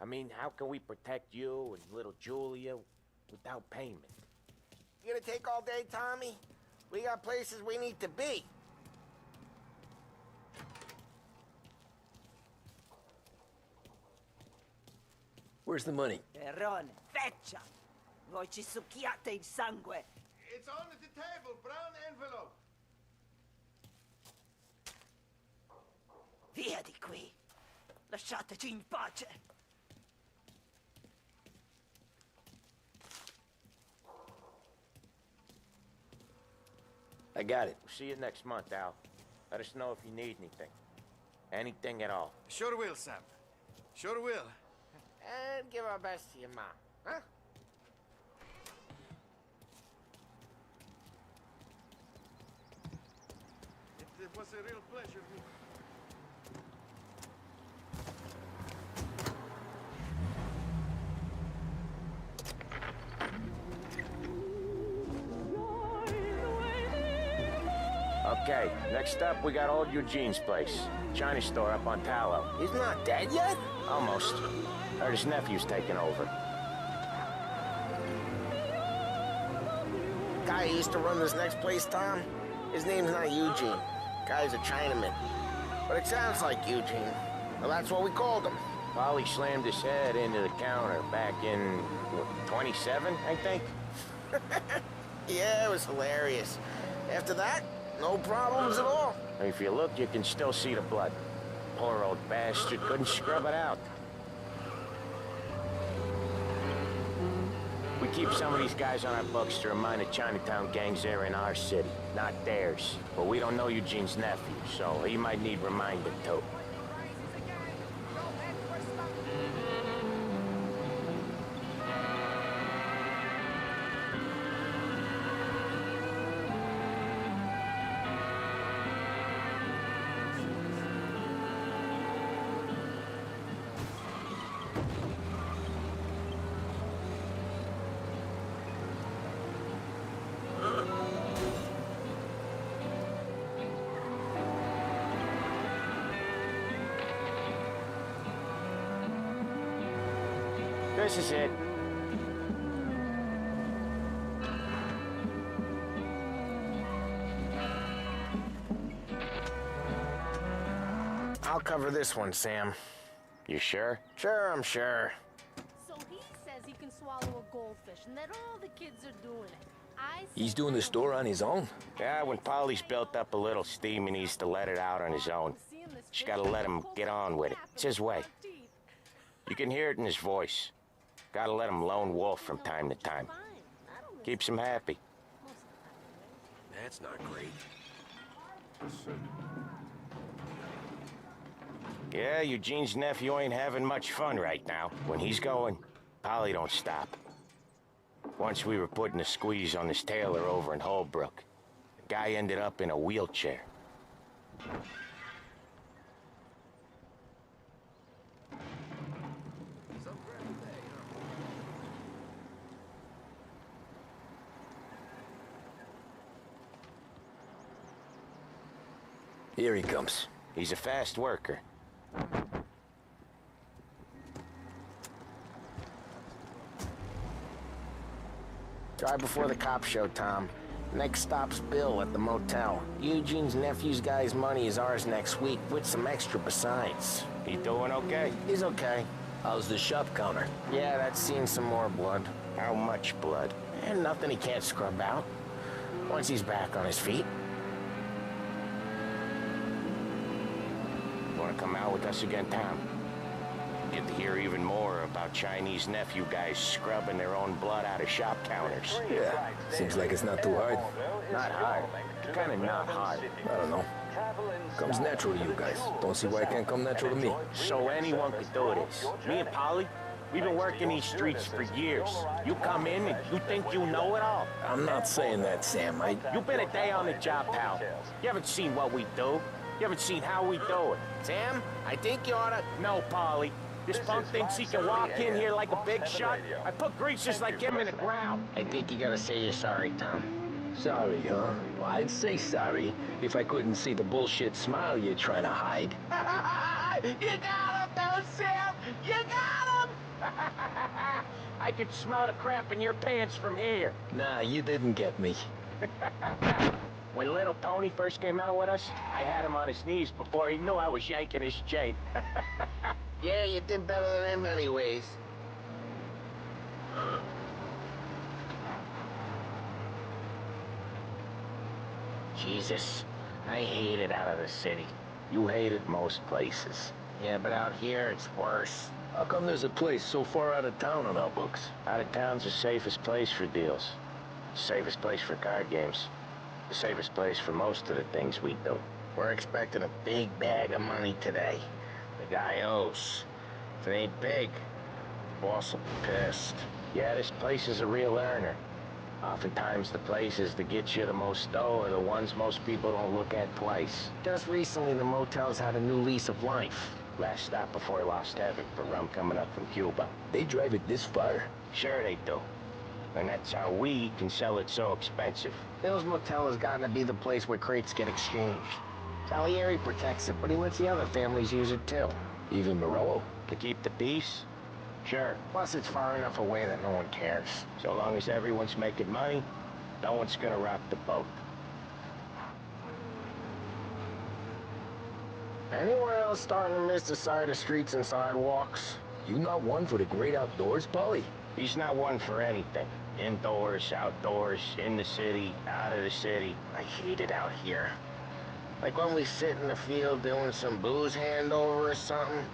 S4: I mean, how can we protect you and little Julia without payment? You gonna take all day, Tommy? We got places we need to be.
S2: Where's the money?
S21: Perrone, feccia! Voi ci succhiate il sangue!
S20: It's on the table, brown envelope.
S21: Via di qui! Lasciateci in pace!
S2: I got it.
S4: We'll see you next month, Al. Let us know if you need anything. Anything at all.
S20: Sure will, Sam. Sure will.
S4: And give our best to your mom, huh?
S20: It was a real pleasure.
S4: Okay, next up, we got old Eugene's place. China store up on Tallow. He's not dead yet? Almost. Heard his nephew's taking over. Guy who used to run this next place, Tom, his name's not Eugene. Guy's a Chinaman. But it sounds like Eugene. Well, that's what we called him. Polly slammed his head into the counter back in, what, 27, I think? Yeah, it was hilarious. After that, no problems at all.
S6: If you look, you can still see the blood. Poor old bastard couldn't scrub it out. We keep some of these guys on our books to remind the Chinatown gangs they're in our city, not theirs. But we don't know Eugene's nephew, so he might need reminding too. This is it.
S4: I'll cover this one, Sam.
S6: You sure?
S4: Sure, I'm sure.
S9: So he says he can swallow a goldfish and that all the kids are doing it.
S2: He's doing the store on his own?
S6: Yeah, when Polly's built up a little steam, he needs to let it out on his own. Just gotta let him get on with it. It's his way. You can hear it in his voice. Gotta let him lone wolf from time to time. Keeps him happy.
S2: That's not great.
S6: Yeah, Eugene's nephew ain't having much fun right now. When he's going, Polly don't stop. Once we were putting a squeeze on this tailor over in Holbrook. The guy ended up in a wheelchair.
S2: Here he comes.
S6: He's a fast worker.
S4: Drive before the cops show, Tom. Next stop's Bill at the motel. Eugene's nephew's guy's money is ours next week, with some extra besides.
S6: He doing okay?
S4: He's okay.
S2: How's the shop counter?
S4: Yeah, that's seen some more blood.
S6: How much blood?
S4: And nothing he can't scrub out. Once he's back on his feet.
S6: Want to come out with us again, Tom? Get to hear even more about Chinese nephew guys scrubbing their own blood out of shop counters.
S2: Yeah, seems like it's not too hard.
S6: Not hard. Kind of not hard.
S2: I don't know. Comes natural to you guys. Don't see why it can't come natural to me.
S6: So anyone could do this. Me and Polly, we've been working these streets for years. You come in and you think you know it all.
S2: I'm not saying that, Sam.
S6: You've been a day on the job, pal. You haven't seen what we do. You haven't seen how we do it.
S4: Sam, I think you oughta...
S6: No, Polly. This punk thinks he can walk in here like a big shot. I put greasers like him in the ground.
S4: I think you gotta say you're sorry, Tom.
S2: Sorry, huh? Well, I'd say sorry if I couldn't see the bullshit smile you're trying to hide.
S6: You got him, though, Sam! You got him! I could smell the crap in your pants from here.
S2: Nah, you didn't get me.
S6: When little Tony first came out with us, I had him on his knees before he knew I was yanking his chain.
S4: Yeah, you did better than him anyways. Jesus, I hate it out of the city.
S6: You hate it most places.
S4: Yeah, but out here, it's worse.
S2: How come there's a place so far out of town on our books?
S6: Out of town's the safest place for deals. The safest place for card games. The safest place for most of the things we do.
S4: We're expecting a big bag of money today. The guy owes. If it ain't big, the boss will be pissed.
S6: Yeah, this place is a real earner. Oftentimes the places that get you the most dough are the ones most people don't look at twice.
S4: Just recently, the motel's had a new lease of life.
S6: Last stop before Lost Heaven for rum coming up from Cuba.
S2: They drive it this far?
S6: Sure they do. And that's how we can sell it so expensive.
S4: Bill's Motel has gotten to be the place where crates get exchanged. Salieri protects it, but he lets the other families use it too.
S2: Even Morello?
S6: To keep the peace? Sure.
S4: Plus, it's far enough away that no one cares.
S6: So long as everyone's making money, no one's gonna rock the boat.
S4: Anyone else starting to miss the side of streets and sidewalks?
S2: You not one for the great outdoors, Polly?
S4: He's not one for anything. Indoors, outdoors, in the city, out of the city. I hate it out here. Like when we sit in the field doing some booze handover or something.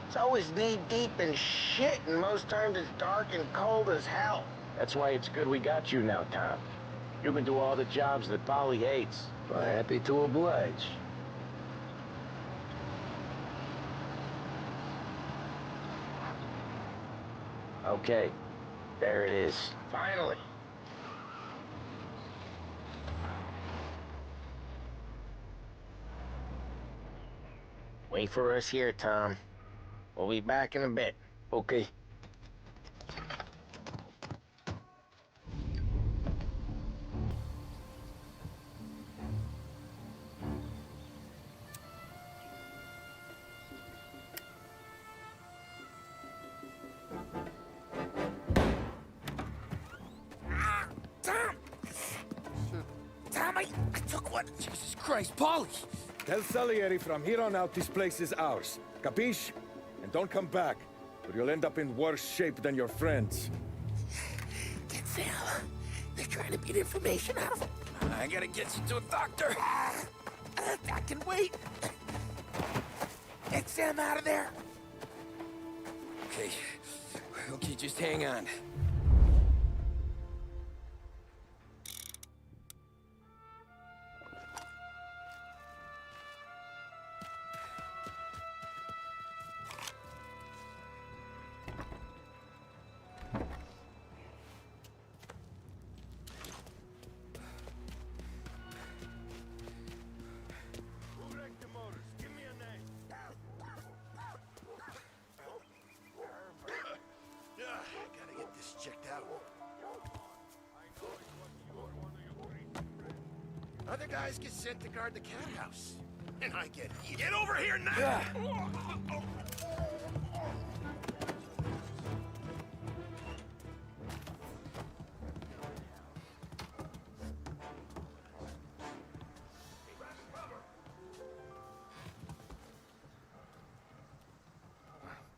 S4: It's always knee-deep in shit, and most times it's dark and cold as hell. That's why it's good we got you now, Tom. You can do all the jobs that Polly hates. Well, happy to oblige. Okay, there it is. Finally. Wait for us here, Tom. We'll be back in a bit. Okay.
S5: Tom, I took one.
S2: Jesus Christ, Polly!
S3: Tell Salieri from here on out this place is ours. Capiche? And don't come back, or you'll end up in worse shape than your friends.
S5: Get Sam. They're trying to get information out of him.
S2: I gotta get you to a doctor.
S5: I can wait. Get Sam out of there.
S2: Okay, just hang on.
S14: Checked out. Other guys get sent to guard the cat house. And I get over here now!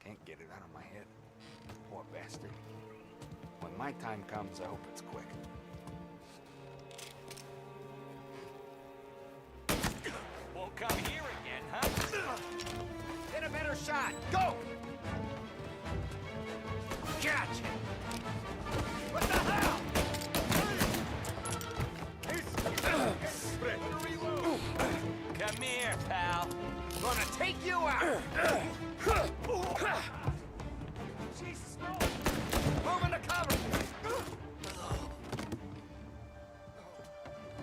S17: Can't get it out of my head. Poor bastard. When my time comes, I hope it's quick.
S2: Won't come here again, huh?
S14: Get a better shot! Go! Gotcha! What the hell?
S2: Come here, pal.
S14: Gonna take you out! Jesus, no! Move into cover!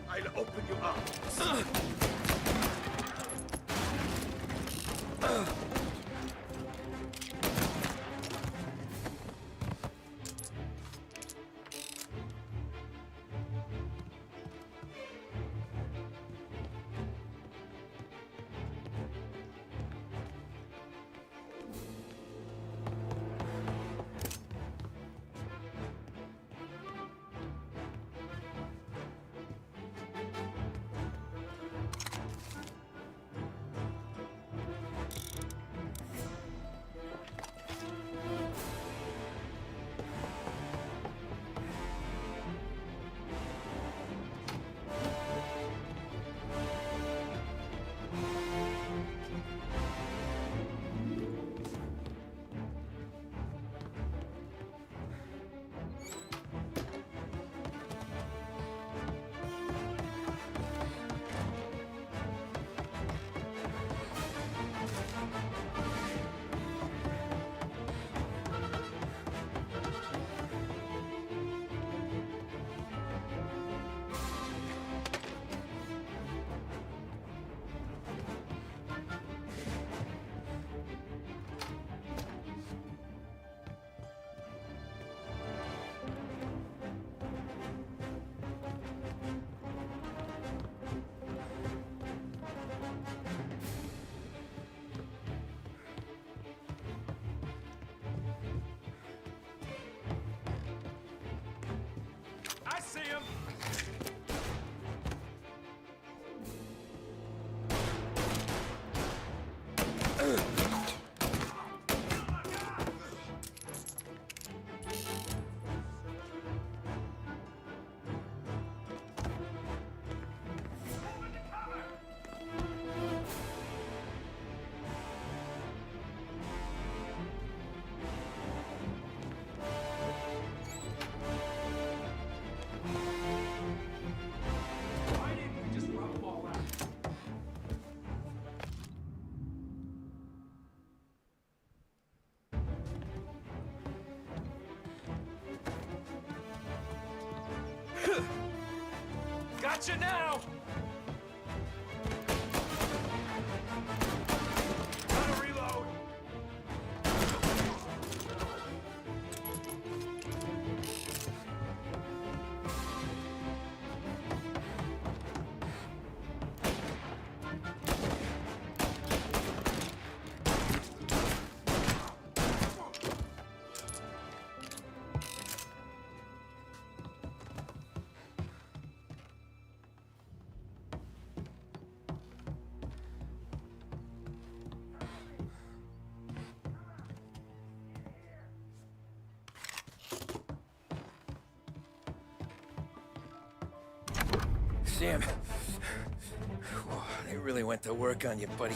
S14: I'll open you up.
S2: Gotcha now!
S18: Gotta reload.
S2: Sam, they really went to work on you, buddy.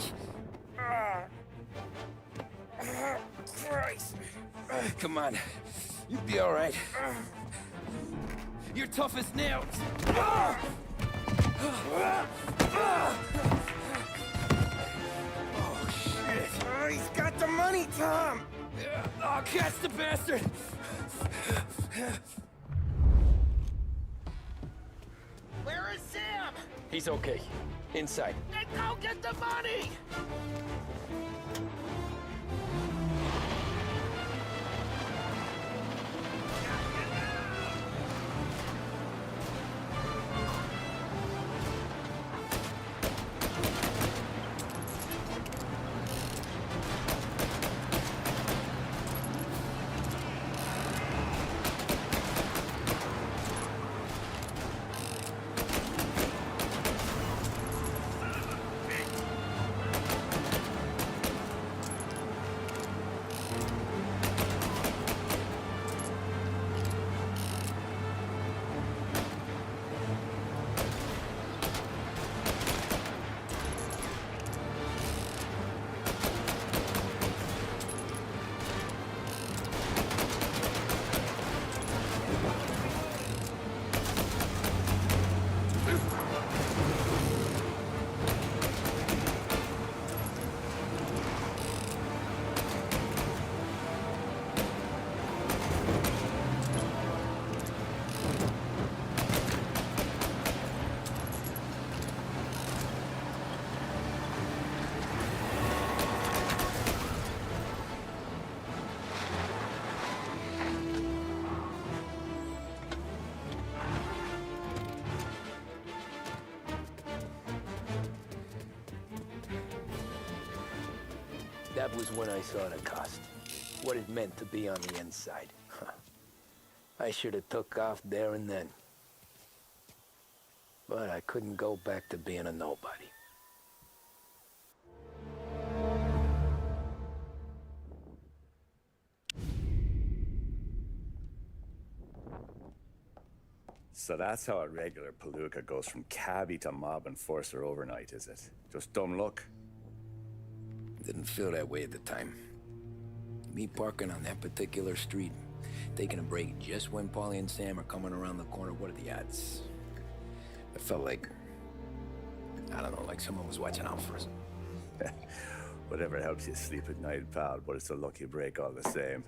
S2: Christ. Come on, you'll be all right. You're tough as nails. Oh, shit.
S4: Oh, he's got the money, Tom!
S2: Oh, catch the bastard!
S5: Where is Sam?
S2: He's okay. Inside.
S5: Then go get the money!
S2: That was when I saw the cost. What it meant to be on the inside. Huh. I should have took off there and then. But I couldn't go back to being a nobody.
S1: So that's how a regular palooka goes from cabbie to mob enforcer overnight, is it? Just dumb luck?
S2: Didn't feel that way at the time. Me parking on that particular street, taking a break just when Paulie and Sam are coming around the corner, what are the odds? I felt like, I don't know, like someone was watching out for us.
S1: Whatever helps you sleep at night, pal, but it's a lucky break all the same.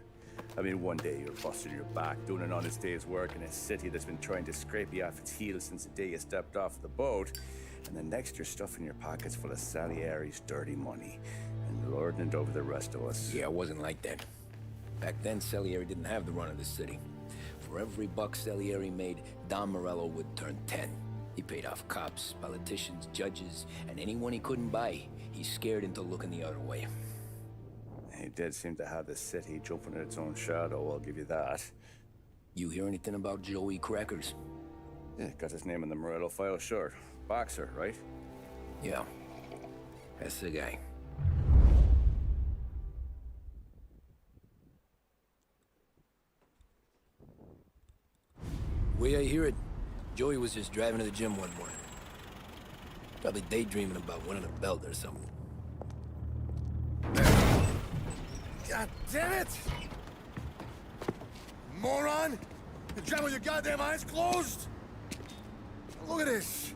S1: I mean, one day you're busting your back, doing an honest day's work in a city that's been trying to scrape you off its heels since the day you stepped off the boat, and the next you're stuffing your pockets full of Salieri's dirty money and lording it over the rest of us.
S2: Yeah, it wasn't like that. Back then, Salieri didn't have the run of the city. For every buck Salieri made, Don Morello would turn 10. He paid off cops, politicians, judges, and anyone he couldn't buy, he scared into looking the other way.
S1: He did seem to have the city jumping at its own shadow, I'll give you that.
S2: You hear anything about Joey Crackers?
S1: Yeah, got his name in the Morello file, sure. Boxer, right?
S2: Yeah, that's the guy. Way I hear it, Joey was just driving to the gym one morning. Probably daydreaming about winning a belt or something.
S3: God damn it! Moron! You drive with your goddamn eyes closed? Look at this!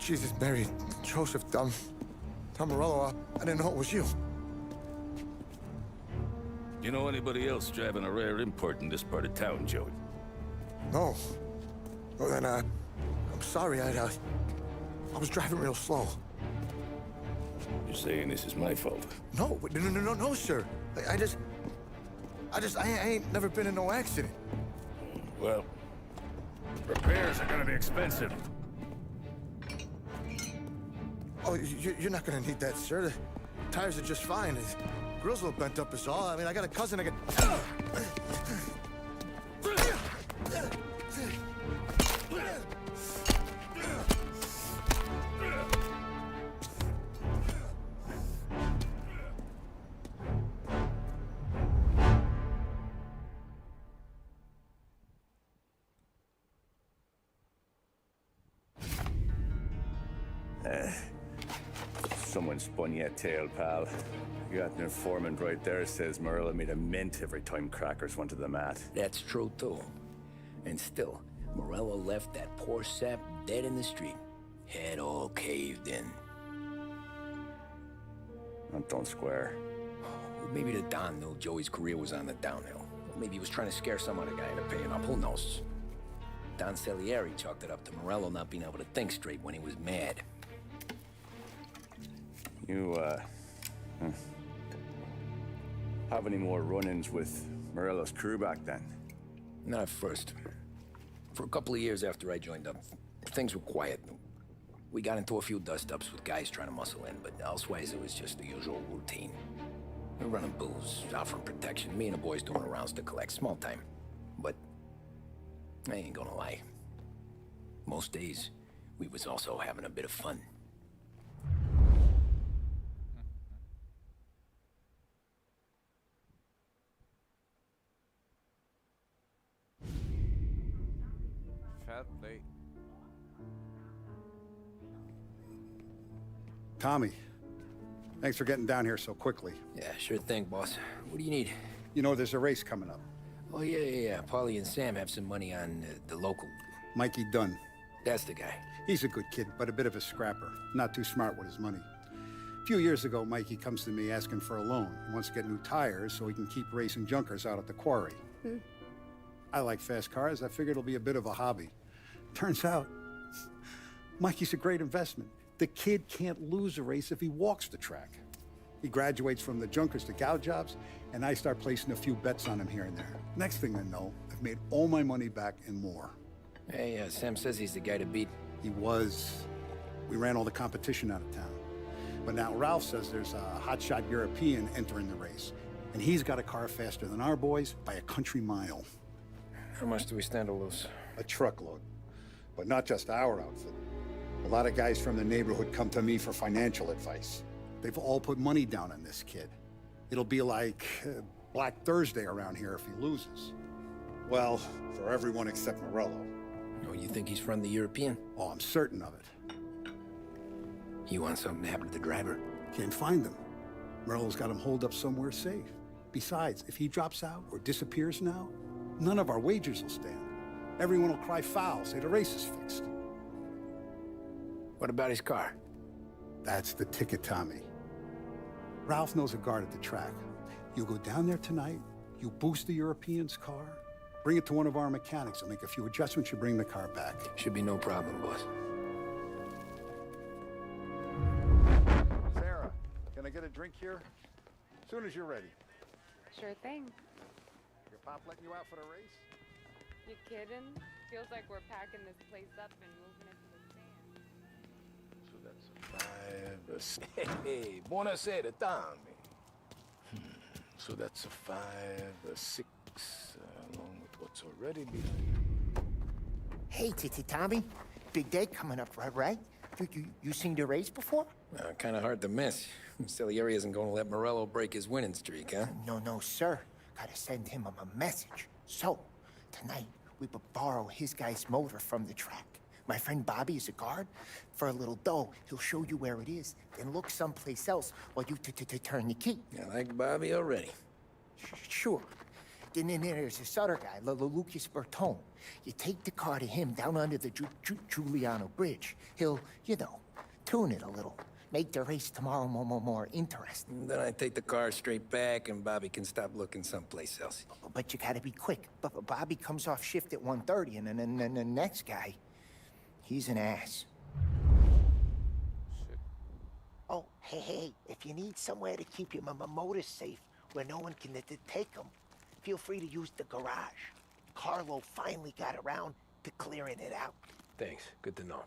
S3: Jesus, Mary, Joseph, Tom Morello, I didn't know it was you.
S8: You know anybody else driving a rare import in this part of town, Joey?
S3: No.
S14: Well, then, I'm sorry. I was driving real slow.
S19: You're saying this is my fault?
S14: No, no, sir. I ain't never been in no accident.
S3: Well, repairs are gonna be expensive.
S14: Oh, you're not gonna need that, sir. The tires are just fine. The grill's a little bent up is all. I mean, I got a cousin I can...
S1: Someone spun you a tail, pal. You got an informant right there says Morello made a mint every time crackers went to the mat.
S2: That's true, too. And still, Morello left that poor sap dead in the street. Head all caved in.
S1: That don't square.
S2: Maybe the Don knew Joey's career was on the downhill. Maybe he was trying to scare some other guy into paying up. Who knows? Don Salieri chalked it up to Morello not being able to think straight when he was mad.
S1: You, have any more run-ins with Morello's crew back then?
S2: Not at first. For a couple of years after I joined up, things were quiet. We got into a few dust-ups with guys trying to muscle in, but elsewise it was just the usual routine. We're running booze, offering protection, me and the boys doing the rounds to collect, small time. But I ain't gonna lie. Most days, we was also having a bit of fun.
S7: Fair play.
S13: Tommy, thanks for getting down here so quickly.
S2: Yeah, sure thing, boss. What do you need?
S13: You know, there's a race coming up.
S2: Oh, yeah. Paulie and Sam have some money on the local.
S13: Mikey Dunn.
S2: That's the guy.
S13: He's a good kid, but a bit of a scrapper. Not too smart with his money. A few years ago, Mikey comes to me asking for a loan. He wants to get new tires so he can keep racing junkers out at the quarry. I like fast cars. I figured it'll be a bit of a hobby. Turns out, Mikey's a great investment. The kid can't lose a race if he walks the track. He graduates from the junkers to gal jobs, and I start placing a few bets on him here and there. Next thing I know, I've made all my money back and more.
S2: Hey, Sam says he's the guy to beat.
S13: He was. We ran all the competition out of town. But now Ralph says there's a hotshot European entering the race, and he's got a car faster than our boys by a country mile.
S2: How much do we stand to lose?
S13: A truckload. But not just our outfit. A lot of guys from the neighborhood come to me for financial advice. They've all put money down on this kid. It'll be like Black Thursday around here if he loses. Well, for everyone except Morello.
S2: Oh, you think he's from the European?
S13: Oh, I'm certain of it.
S2: You want something to happen to the driver?
S13: Can't find him. Morello's got him holed up somewhere safe. Besides, if he drops out or disappears now, none of our wagers will stand. Everyone will cry foul, say the race is fixed.
S2: What about his car?
S13: That's the ticket, Tommy. Ralph knows a guard at the track. You go down there tonight, you boost the European's car, bring it to one of our mechanics, and make a few adjustments, you bring the car back.
S2: Should be no problem, boss.
S13: Sarah, can I get a drink here? As soon as you're ready.
S8: Sure thing.
S13: Your pop letting you out for the race?
S8: You kidding? Feels like we're packing this place up and moving it to the sand.
S22: So that's a 5, hey, buonasera, Tommy. So that's a 5, a 6, along with what's already behind.
S16: Hey, Tommy. Big day coming up, right? You seen the race before?
S2: Kind of hard to miss. Salieri isn't going to let Morello break his winning streak, huh?
S16: No, sir. Gotta send him a message. So, tonight, we will borrow his guy's motor from the track. My friend Bobby is a guard. For a little dough, he'll show you where it is, then look someplace else while you turn the key.
S2: I like Bobby already.
S16: Sure. Then there's this other guy, Lucas Bertone. You take the car to him down under the Giuliano Bridge. He'll, tune it a little. Make the race tomorrow more interesting.
S2: Then I take the car straight back and Bobby can stop looking someplace else.
S16: But you gotta be quick. But Bobby comes off shift at 1:30, and then the next guy, he's an ass. Oh, hey, if you need somewhere to keep your motor safe where no one can take them, feel free to use the garage. Carlo finally got around to clearing it out.
S10: Thanks. Good to know.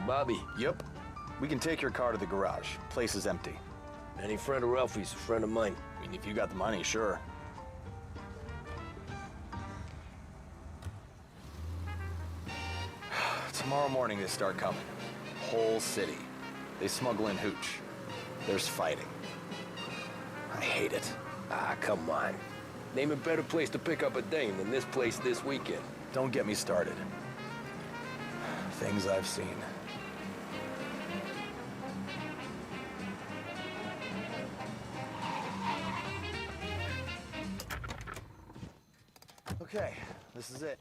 S11: Bobby. Yep. We can take your car to the garage. Place is empty.
S10: Any friend of Ralphie's a friend of mine.
S11: I mean, if you got the money, sure. Tomorrow morning they start coming. Whole city. They smuggle in hooch. There's fighting. I hate it.
S10: Ah, come on. Name a better place to pick up a dame than this place this weekend.
S11: Don't get me started. Things I've seen. Okay, this is it.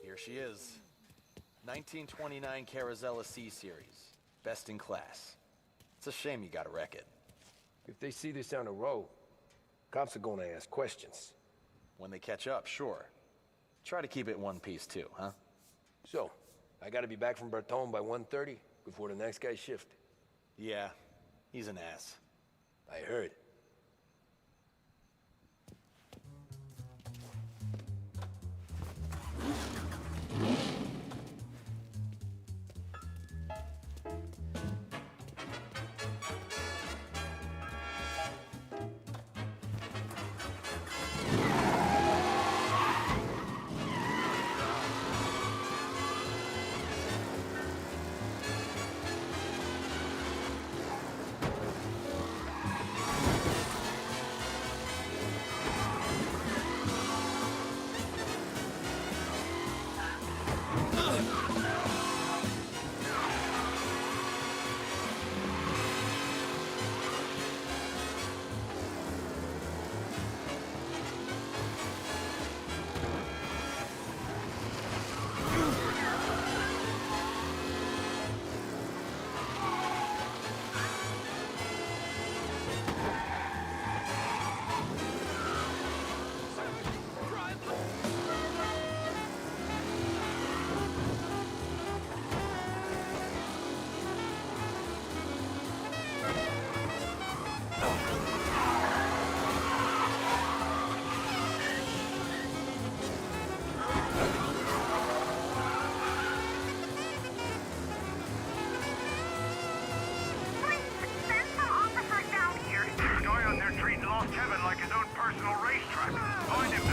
S11: Here she is. 1929 Carazella C-Series. Best in class. It's a shame you gotta wreck it.
S10: If they see this on the road, cops are gonna ask questions.
S11: When they catch up, sure. Try to keep it one piece too, huh?
S10: So, I gotta be back from Bertone by 1:30 before the next guy's shift.
S11: Yeah, he's an ass.
S10: I heard.
S18: personal racetrack. Find him, Pete.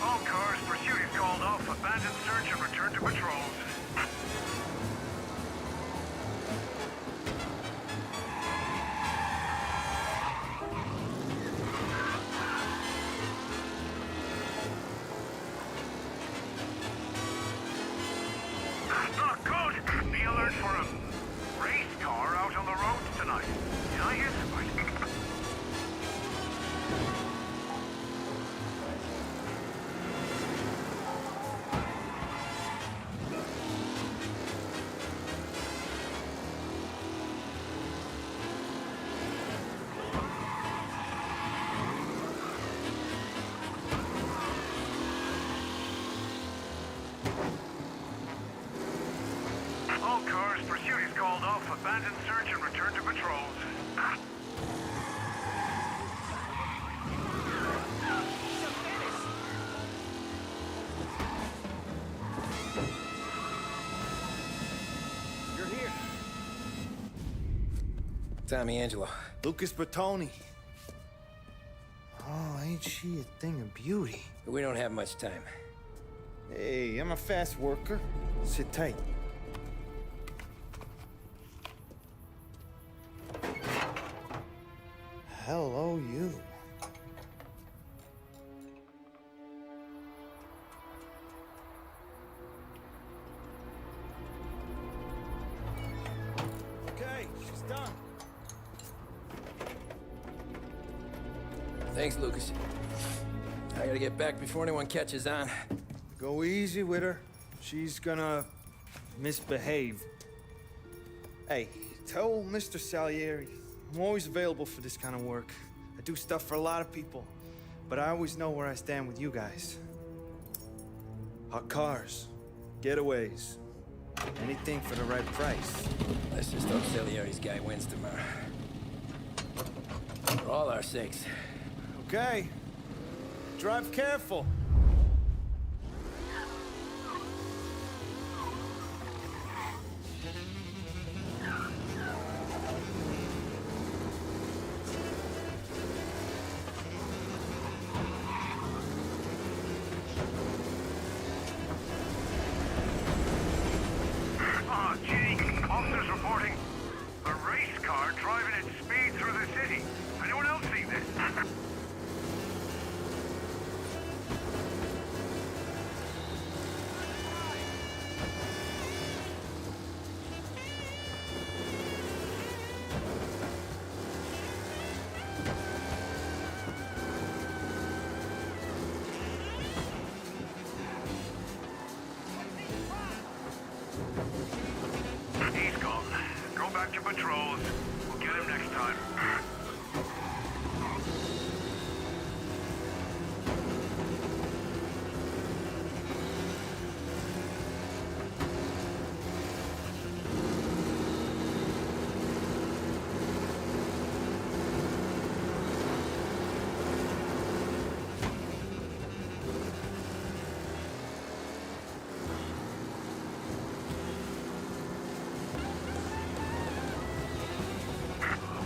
S18: All cars, pursuit is called off. Abandon search and return to patrols. Oh, good! Be alert for a race car out on the roads tonight. Did I hear somebody? All cars, pursuit is called off. Abandon search and return to patrols.
S11: You're here.
S2: Tommy Angelo.
S14: Lucas Bertoni. Oh, ain't she a thing of beauty?
S2: We don't have much time.
S14: Hey, I'm a fast worker. Sit tight. Hello, you. Okay, she's done.
S2: Thanks, Lucas. I gotta get back before anyone catches on.
S14: Go easy with her. She's gonna misbehave. Hey, tell Mr. Salieri I'm always available for this kind of work. I do stuff for a lot of people, but I always know where I stand with you guys. Hot cars, getaways, anything for the right price.
S2: Let's just hope Salieri's guy wins tomorrow. For all our sakes.
S14: Okay. Drive careful.
S18: Ah, gee. Officers reporting a race car driving at speed through the city. Anyone else see this? He's gone. Go back to patrols. We'll get him next time.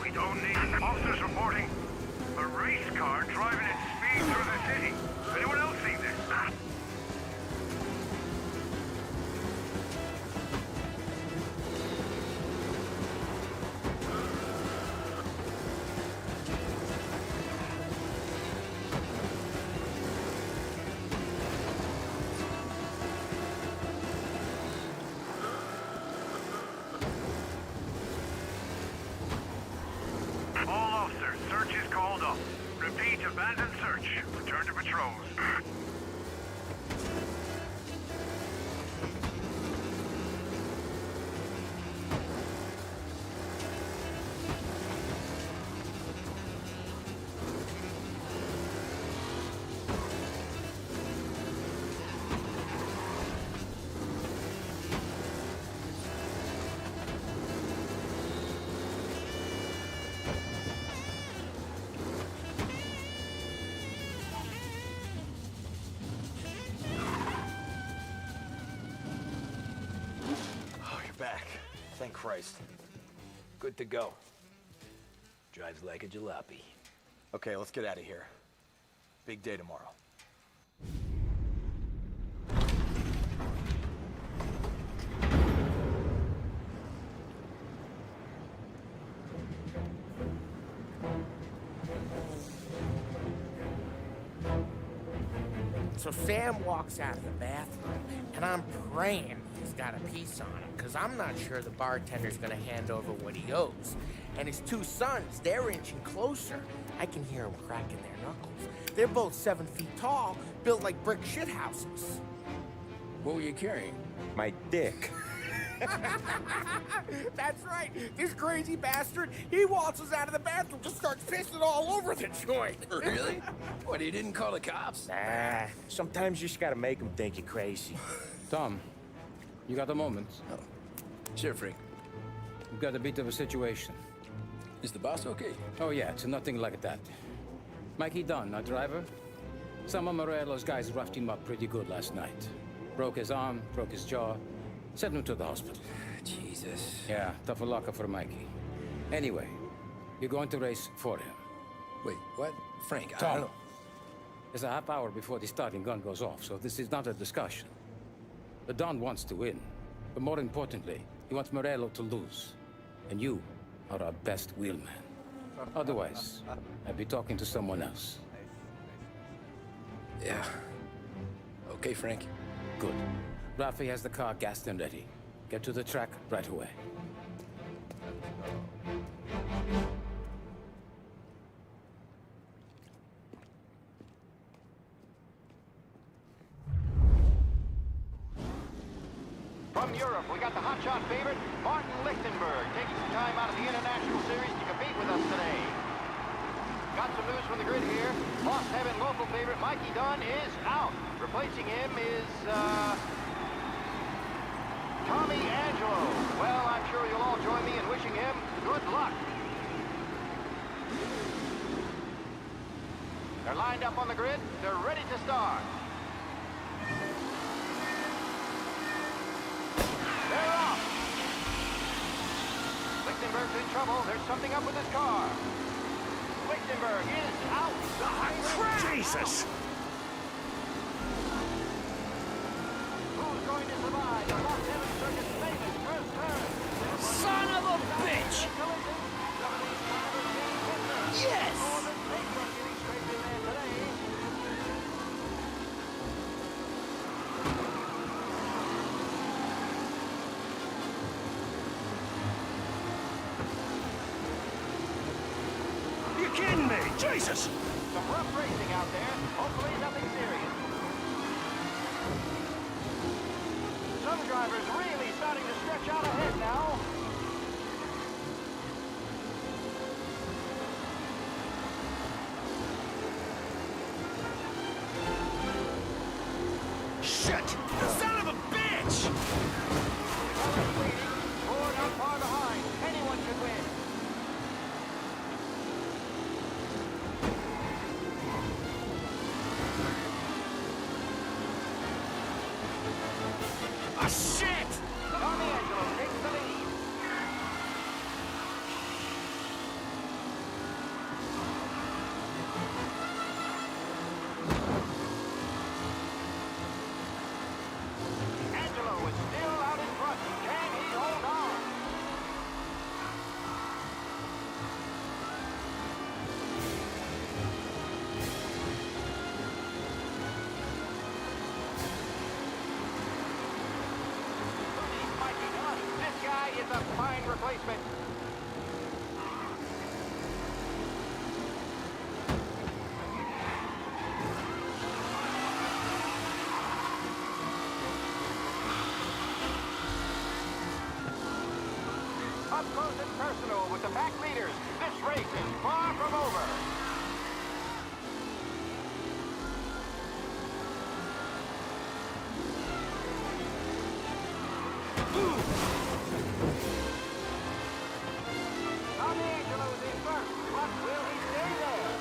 S18: We don't need officers reporting a race car driving at speed through the city. Anyone else see this? All officers, search is called off. Repeat, abandon search. Return to patrols.
S11: Christ. Good to go. Drives like a jalopy. Okay, let's get out of here. Big day tomorrow.
S5: So Sam walks out of the bathroom, and I'm praying he's got a piece on him, because I'm not sure the bartender's gonna hand over what he owes. And his two sons, they're inching closer. I can hear them cracking their knuckles. They're both 7 feet tall, built like brick shithouses.
S2: What were you carrying?
S1: My dick.
S5: That's right. This crazy bastard, he waltzes out of the bathroom and starts pissing all over the joint.
S2: Really? What, he didn't call the cops?
S1: Nah, sometimes you just gotta make them think you're crazy.
S19: Tom, you got a moment?
S2: Oh. Sure, Frank.
S19: We've got a bit of a situation.
S2: Is the boss okay?
S19: Oh, yeah, it's nothing like that. Mikey Dunn, our driver. Some of Morello's guys roughed him up pretty good last night. Broke his arm, broke his jaw. Sent him to the hospital.
S2: Jesus.
S19: Yeah, tough luck for Mikey. Anyway, you're going to race for him.
S2: Wait, what? Frank, I
S19: Tom,
S2: don't...
S19: there's a half hour before the starting gun goes off, so this is not a discussion. The Don wants to win, but more importantly, he wants Morello to lose. And you are our best wheelman. Otherwise, I'd be talking to someone else.
S2: Yeah. Okay, Frank.
S19: Good. Rafi has the car gassed and ready. Get to the track right away.
S12: From Europe, we got the hotshot favorite, Martin Lichtenberg, taking some time out of the International Series to compete with us today. Got some news from the grid here. Lost Heaven local favorite Mikey Dunn is out. Replacing him is, Tommy Angelo. Well, I'm sure you'll all join me in wishing him good luck. They're lined up on the grid. They're ready to start. They're off. Lichtenberg's in trouble. There's something up with his car. Lichtenberg is out.
S18: Jesus!
S12: Who's going to survive the Lost Heaven Circuit's famous first turn?
S5: Son of a bitch! Yes!
S18: You kidding me? Jesus!
S12: Some rough racing out there. Hopefully nothing serious. Some drivers really starting to stretch out ahead now.
S18: Shit! Son of a bitch!
S12: Four not far behind. Anyone could win.
S18: Ah, shit!
S12: Tommy Angelo takes the lead. Angelo is still out in front. Can he hold on? Mikey Dunn. This guy is a fine replacement. Up close and personal with the pack leaders. This race is far from over. Tommy Angelo's in first, but will he stay there?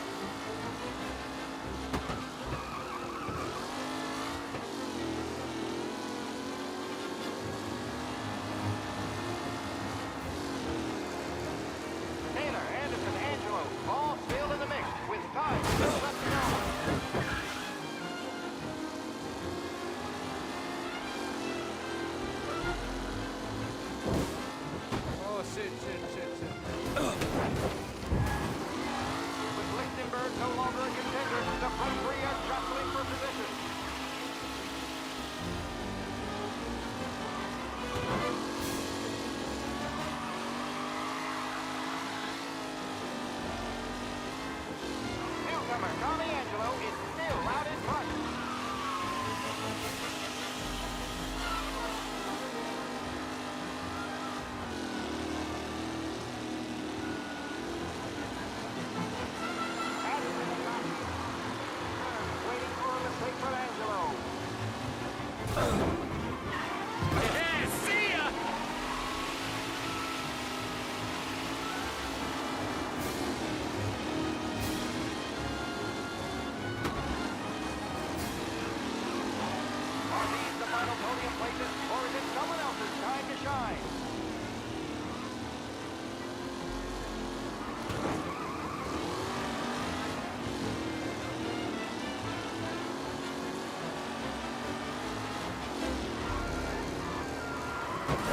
S12: it's someone else's time to shine.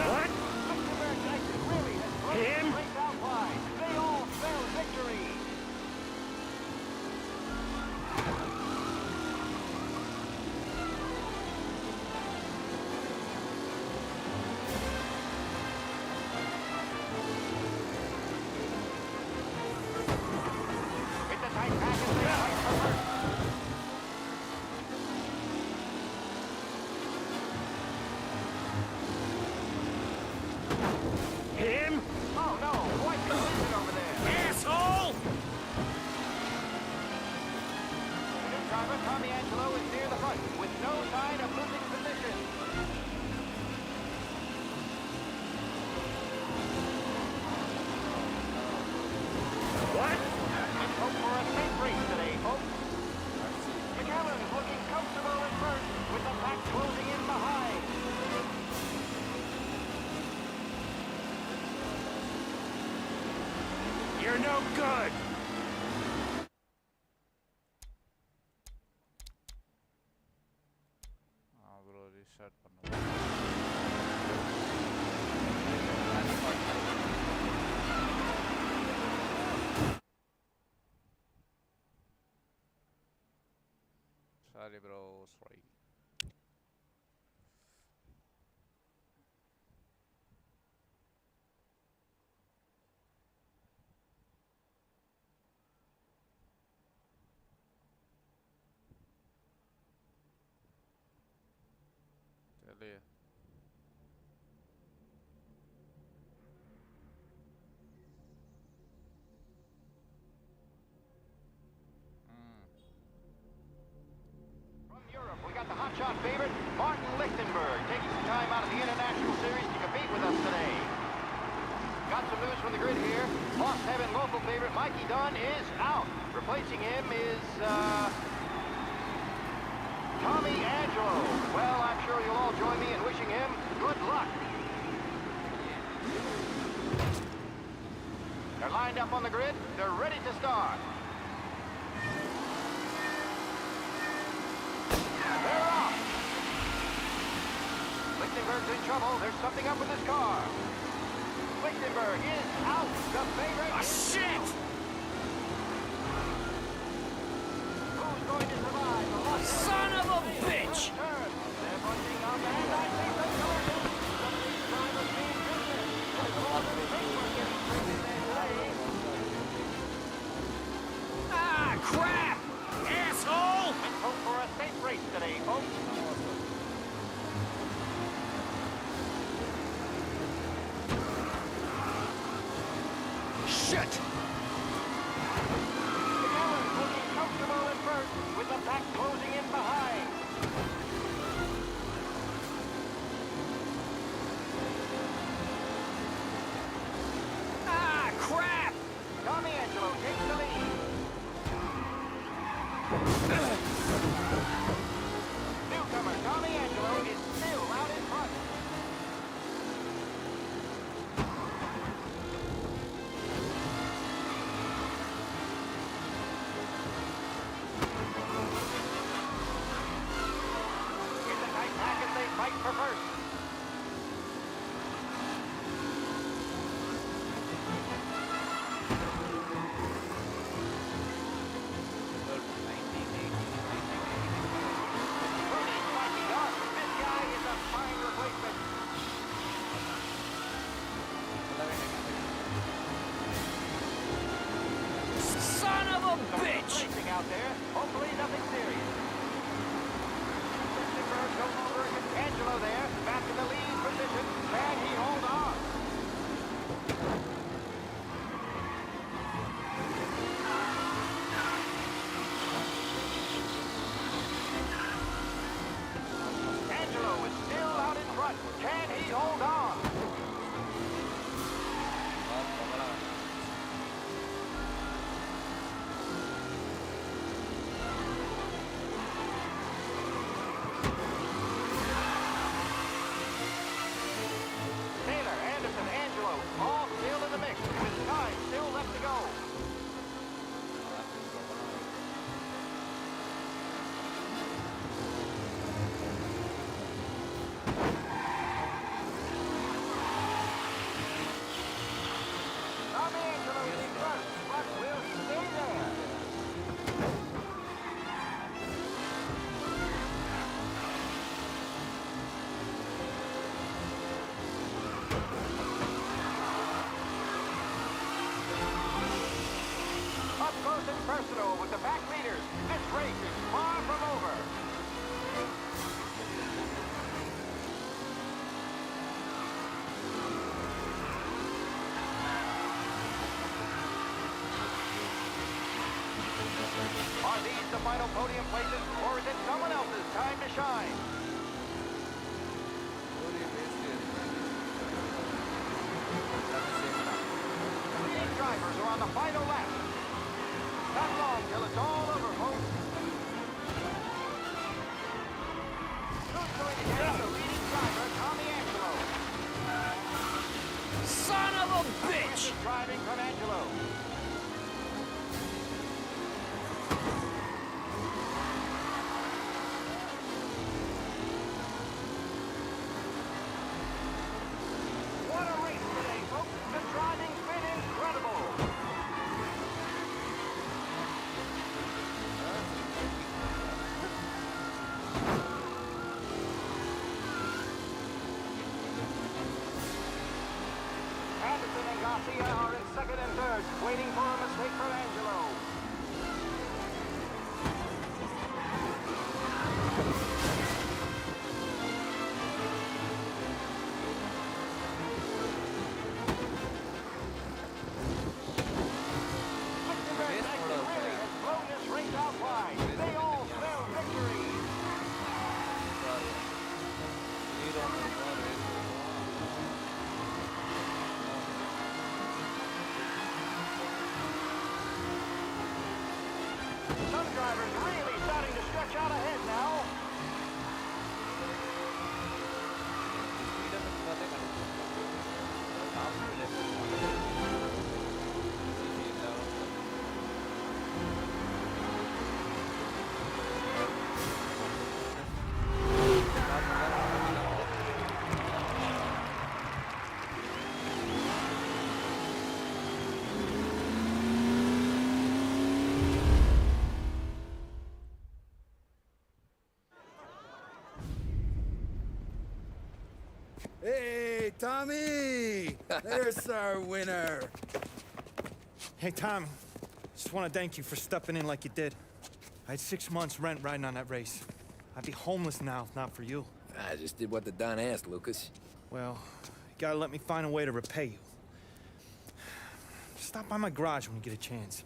S18: What?
S12: Really has thrown the place out wide. They all spell victory. It's a tight pack as they fight for first.
S18: Him?
S12: Oh no, quite collision over there.
S18: Asshole!
S12: The new driver, Tommy Angelo, is near the front with no sign of losing position.
S18: What?
S12: Let's hope for a safe race today, folks. McAllen looking comfortable in first with the pack closing in behind.
S18: You're no good!
S7: bro, restart பண்ணுவோம். Sorry bro, sorry. चलिए
S12: From Europe, we got the hotshot favorite, Martin Lichtenberg, taking some time out of the International Series to compete with us today. Got some news from the grid here. Lost Heaven local favorite Mikey Dunn is out. Replacing him is, Tommy Angelo. Well, I'm sure you'll all join me in wishing him good luck. They're lined up on the grid. They're ready to start. They're off. Lichtenberg's in trouble. There's something up with his car. Lichtenberg is out. The favorite is shit! Who's going to survive the loss? Son of a bitch! They're punching on the hand. I think they're going to. Some of these drivers being business. There's a lot of paperwork getting printed their way. Ah, crap! Asshole! Let's hope for a safe race today, folks. Shit! McAllen looking comfortable at first, with the pack closing in behind. Ah, crap! Tommy Angelo takes the lead. Newcomer Tommy Angelo is still out in front. It's a tight pack as they fight for first. This guy is a fine replacement. Son of a bitch! Racing out there. Hopefully nothing serious. Lichtenberg no longer against Angelo there. final podium places, or is it someone else's time to shine? Three drivers are on the final lap. Not long till it's all over, folks. Who's going to get the leading driver, Tommy Angelo?
S2: Son of a bitch!
S12: Driving from Angelo. What a race today, folks. The driving's been incredible. Anderson and Garcia are in second and third, waiting for a mistake from Angelo. Really has blown this race out wide. They all smell victory. Some drivers really starting to stretch out ahead now.
S3: Hey, Tommy! There's our winner.
S14: Hey, Tommy. Just want to thank you for stepping in like you did. I had 6 months rent riding on that race. I'd be homeless now if not for you.
S2: I just did what the Don asked, Lucas.
S14: Well, you gotta let me find a way to repay you. Stop by my garage when you get a chance.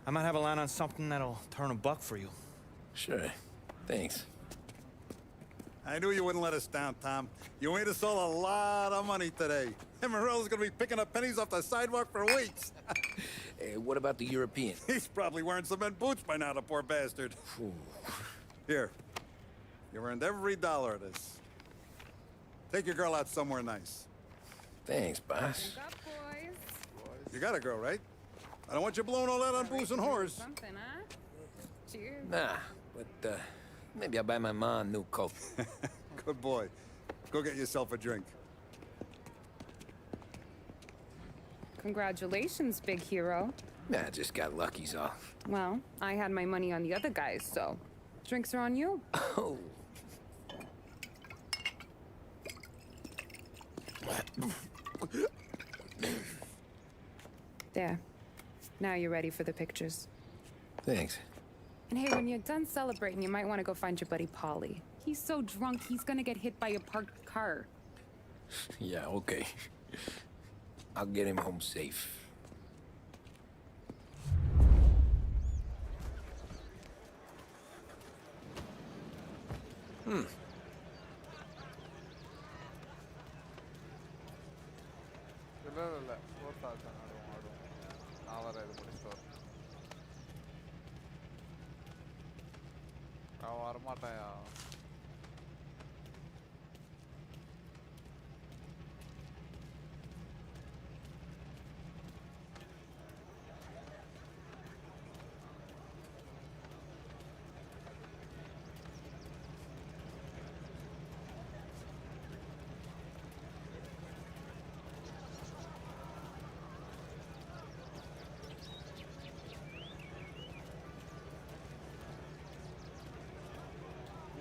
S14: I might have a line on something that'll turn $1 for you.
S2: Sure. Thanks.
S13: I knew you wouldn't let us down, Tom. You made us all a lot of money today. And Morello's gonna be picking up pennies off the sidewalk for weeks.
S2: Hey, what about the European?
S13: He's probably wearing cement boots by now, the poor bastard. Here. You earned every dollar of this. Take your girl out somewhere nice.
S2: Thanks, boss.
S13: You got a girl, right? I don't want you blowing all that on booze and whores.
S8: Something, huh? Cheers.
S2: Nah, but, maybe I'll buy my mom a new coat.
S13: Good boy. Go get yourself a drink.
S8: Congratulations, big hero.
S2: Nah, just got lucky's all.
S8: Well, I had my money on the other guys, so drinks are on you.
S2: Oh.
S8: There. Now you're ready for the pictures.
S2: Thanks.
S8: And hey, when you're done celebrating, you might want to go find your buddy Paulie. He's so drunk, he's gonna get hit by a parked car.
S2: Yeah, okay. I'll get him home safe.
S7: ಇಲ್ಲ sports ಆಡ್ತಾನೆ ಆಡು ನಾವರ ಇದು முடிச்சிட்டோம் அவன் வரமாட்டாயா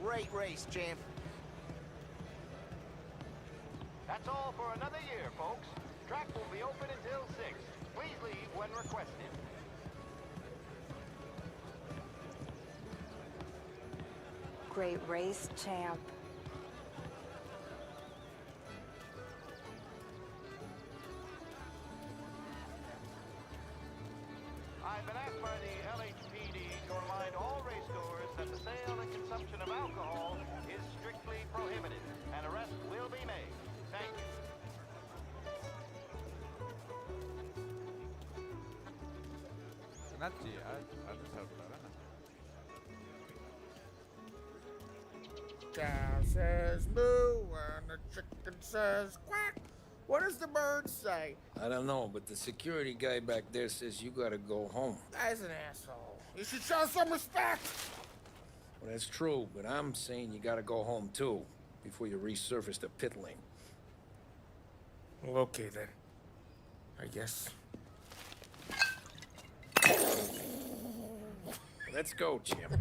S12: Great race, champ. That's all for another year, folks. Track will be open until 6. Please leave when requested.
S15: Great race, champ.
S12: I've been asked by the LHPD to remind all race goers
S7: 맞지? 아주 잘 보라라.
S5: Cow says moo and the chicken says quack. What does the bird say?
S2: I don't know, but the security guy back there says you gotta go home.
S5: Guy's an asshole. You should show some respect.
S2: Well, that's true, but I'm saying you gotta go home too, before you resurface the pit lane.
S5: Well, okay then. I guess.
S2: Let's go, champ.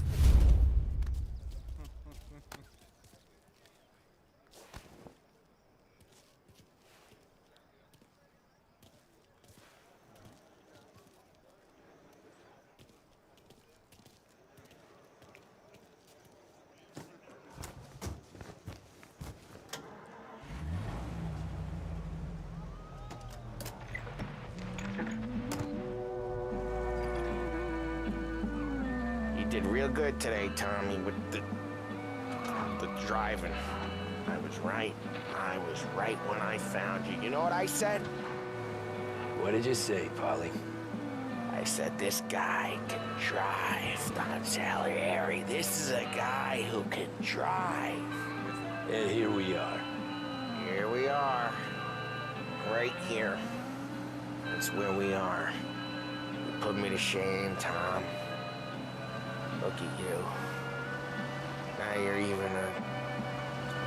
S4: You did real good today, Tommy, with the driving. I was right. I was right when I found you. You know what I said?
S2: What did you say, Polly?
S4: I said, this guy can drive, Don Salieri. This is a guy who can drive.
S2: And here we are.
S4: Here we are. Right here. That's where we are. You put me to shame, Tom. Look at you. Now you're even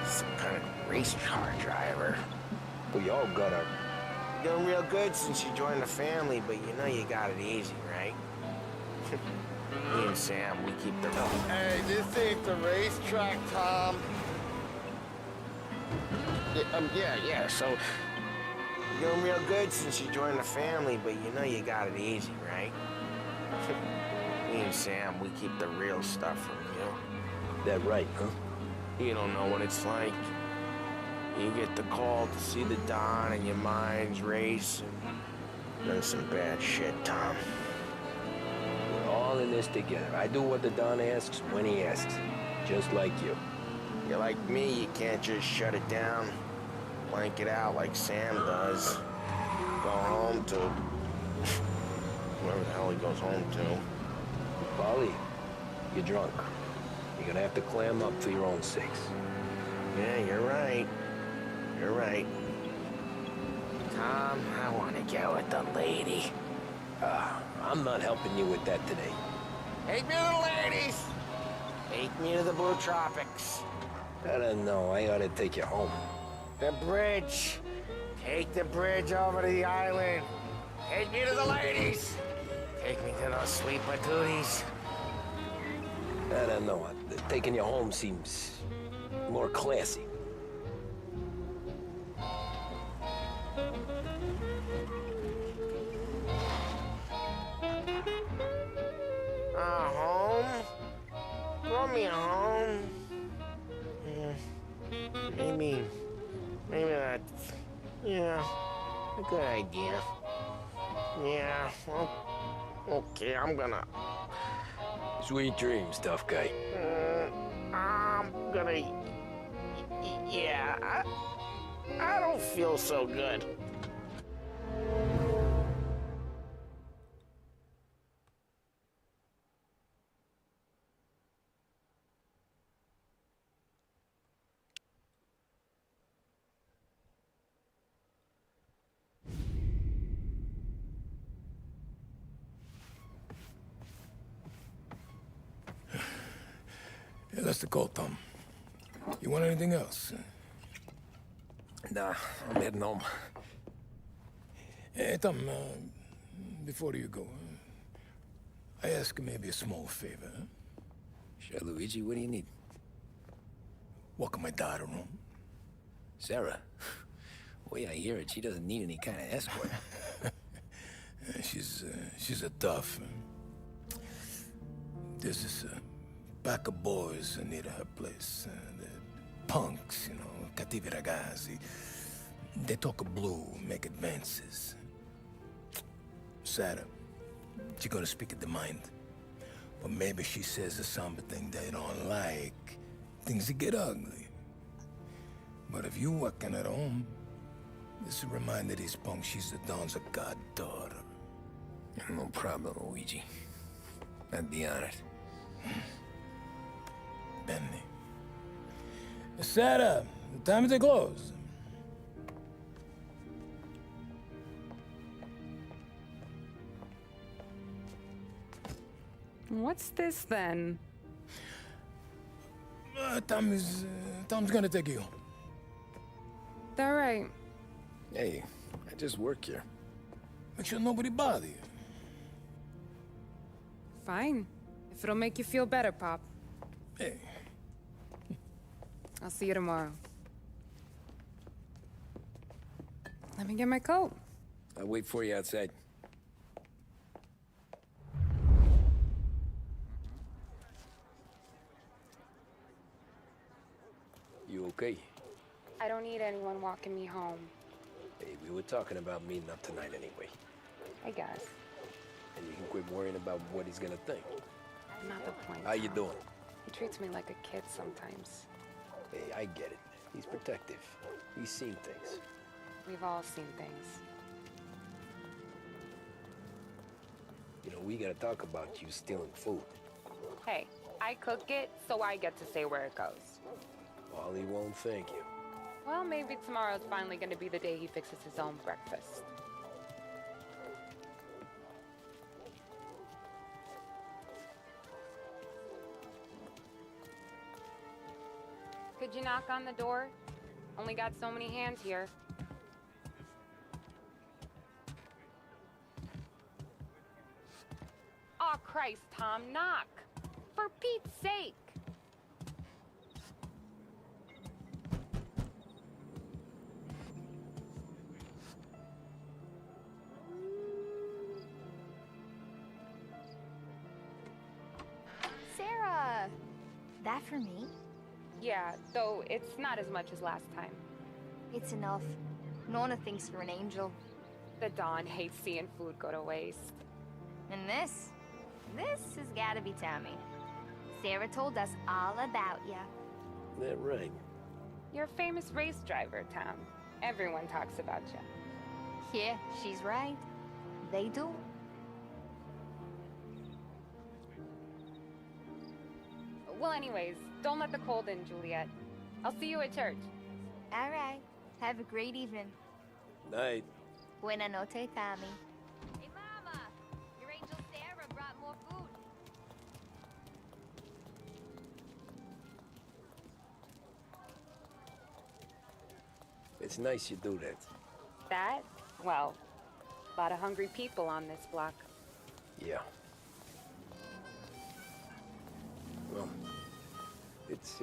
S4: some kind of race car driver.
S2: We all got our...
S4: You're doing real good since you joined the family, but you know you got it easy, right? Me and Sam, we keep the...
S5: Hey, this ain't the racetrack, Tom.
S4: Yeah, so... You're doing real good since you joined the family, but you know you got it easy, right? Me and Sam, we keep the real stuff from you.
S2: That right, huh?
S4: You don't know what it's like. You get the call to see the Don and your mind's race and done some bad shit, Tom.
S2: We're all in this together. I do what the Don asks when he asks. Just like you.
S4: You're like me, you can't just shut it down, blank it out like Sam does. Go home to whoever the hell he goes home to.
S2: Polly, you're drunk. You're gonna have to clam up for your own sakes.
S4: Yeah, you're right. You're right. Tom, I want to get with the lady.
S2: I'm not helping you with that today.
S4: Take me to the ladies! Take me to the Blue Tropics.
S2: I don't know. I ought to take you home.
S4: The bridge. Take the bridge over to the island. Take me to the ladies. Take me to those sweet patooties.
S2: I don't know. Taking you home seems more classy.
S4: Home? Throw me home. Maybe that's, yeah, a good idea. Yeah, well, okay, I'm gonna...
S2: Sweet dreams, tough guy.
S4: I'm gonna... Yeah, I don't feel so good.
S19: Yeah, that's the call, Tom. You want anything else?
S2: Nah, I'm heading home.
S19: Hey, Tom, before you go, I ask maybe a small favor. Huh?
S2: Sure, Luigi, what do you need?
S19: Welcome my daughter home.
S2: Sarah? The way I hear it, she doesn't need any kind of escort.
S19: She's a tough. There's this pack of boys near her place. The punks, you know, cattivi ragazzi. They talk blue, make advances. Sarah, she gonna speak at the mind. But maybe she says something they don't like. Things get ugly. But if you working at home, this reminder these punks she's the Don's a goddaughter.
S2: No problem, Luigi. I'd be honored.
S22: Benny. Sarah, time to close.
S8: What's this then?
S22: Tom's gonna take you.
S8: All right.
S2: Hey, I just work here.
S22: Make sure nobody bother you.
S8: Fine. If it'll make you feel better, Pop.
S22: Hey.
S8: I'll see you tomorrow. Let me get my coat.
S2: I'll wait for you outside. You okay?
S8: I don't need anyone walking me home.
S2: Hey, we were talking about meeting up tonight anyway.
S8: I guess.
S2: And you can quit worrying about what he's gonna think.
S8: Not the point.
S2: How you
S8: Tom.
S2: doing?
S8: He treats me like a kid sometimes.
S2: Hey, I get it. He's protective. He's seen things.
S8: We've all seen things.
S2: You know, we gotta talk about you stealing food.
S8: Hey, I cook it, so I get to say where it goes.
S2: Wally won't thank you.
S8: Well, maybe tomorrow's finally gonna be the day he fixes his own breakfast. Could you knock on the door? Only got so many hands here. Aw, Christ, Tom, knock! For Pete's sake!
S9: Sarah! That for me?
S8: Yeah, though it's not as much as last time.
S9: It's enough. Nona thinks you're an angel.
S8: The Dawn hates seeing food go to waste.
S9: And this has gotta be Tommy. Sarah told us all about ya.
S2: That right.
S8: You're a famous race driver, Tom. Everyone talks about you.
S9: Yeah, she's right. They do.
S8: Well, anyways, don't let the cold in, Juliet. I'll see you at church.
S9: All right. Have a great evening.
S2: Night.
S9: Buena noche, Tommy. Hey, Mama! Your angel Sarah brought more food.
S2: It's nice you do that.
S8: That? Well, a lot of hungry people on this block.
S2: Yeah. Well, it's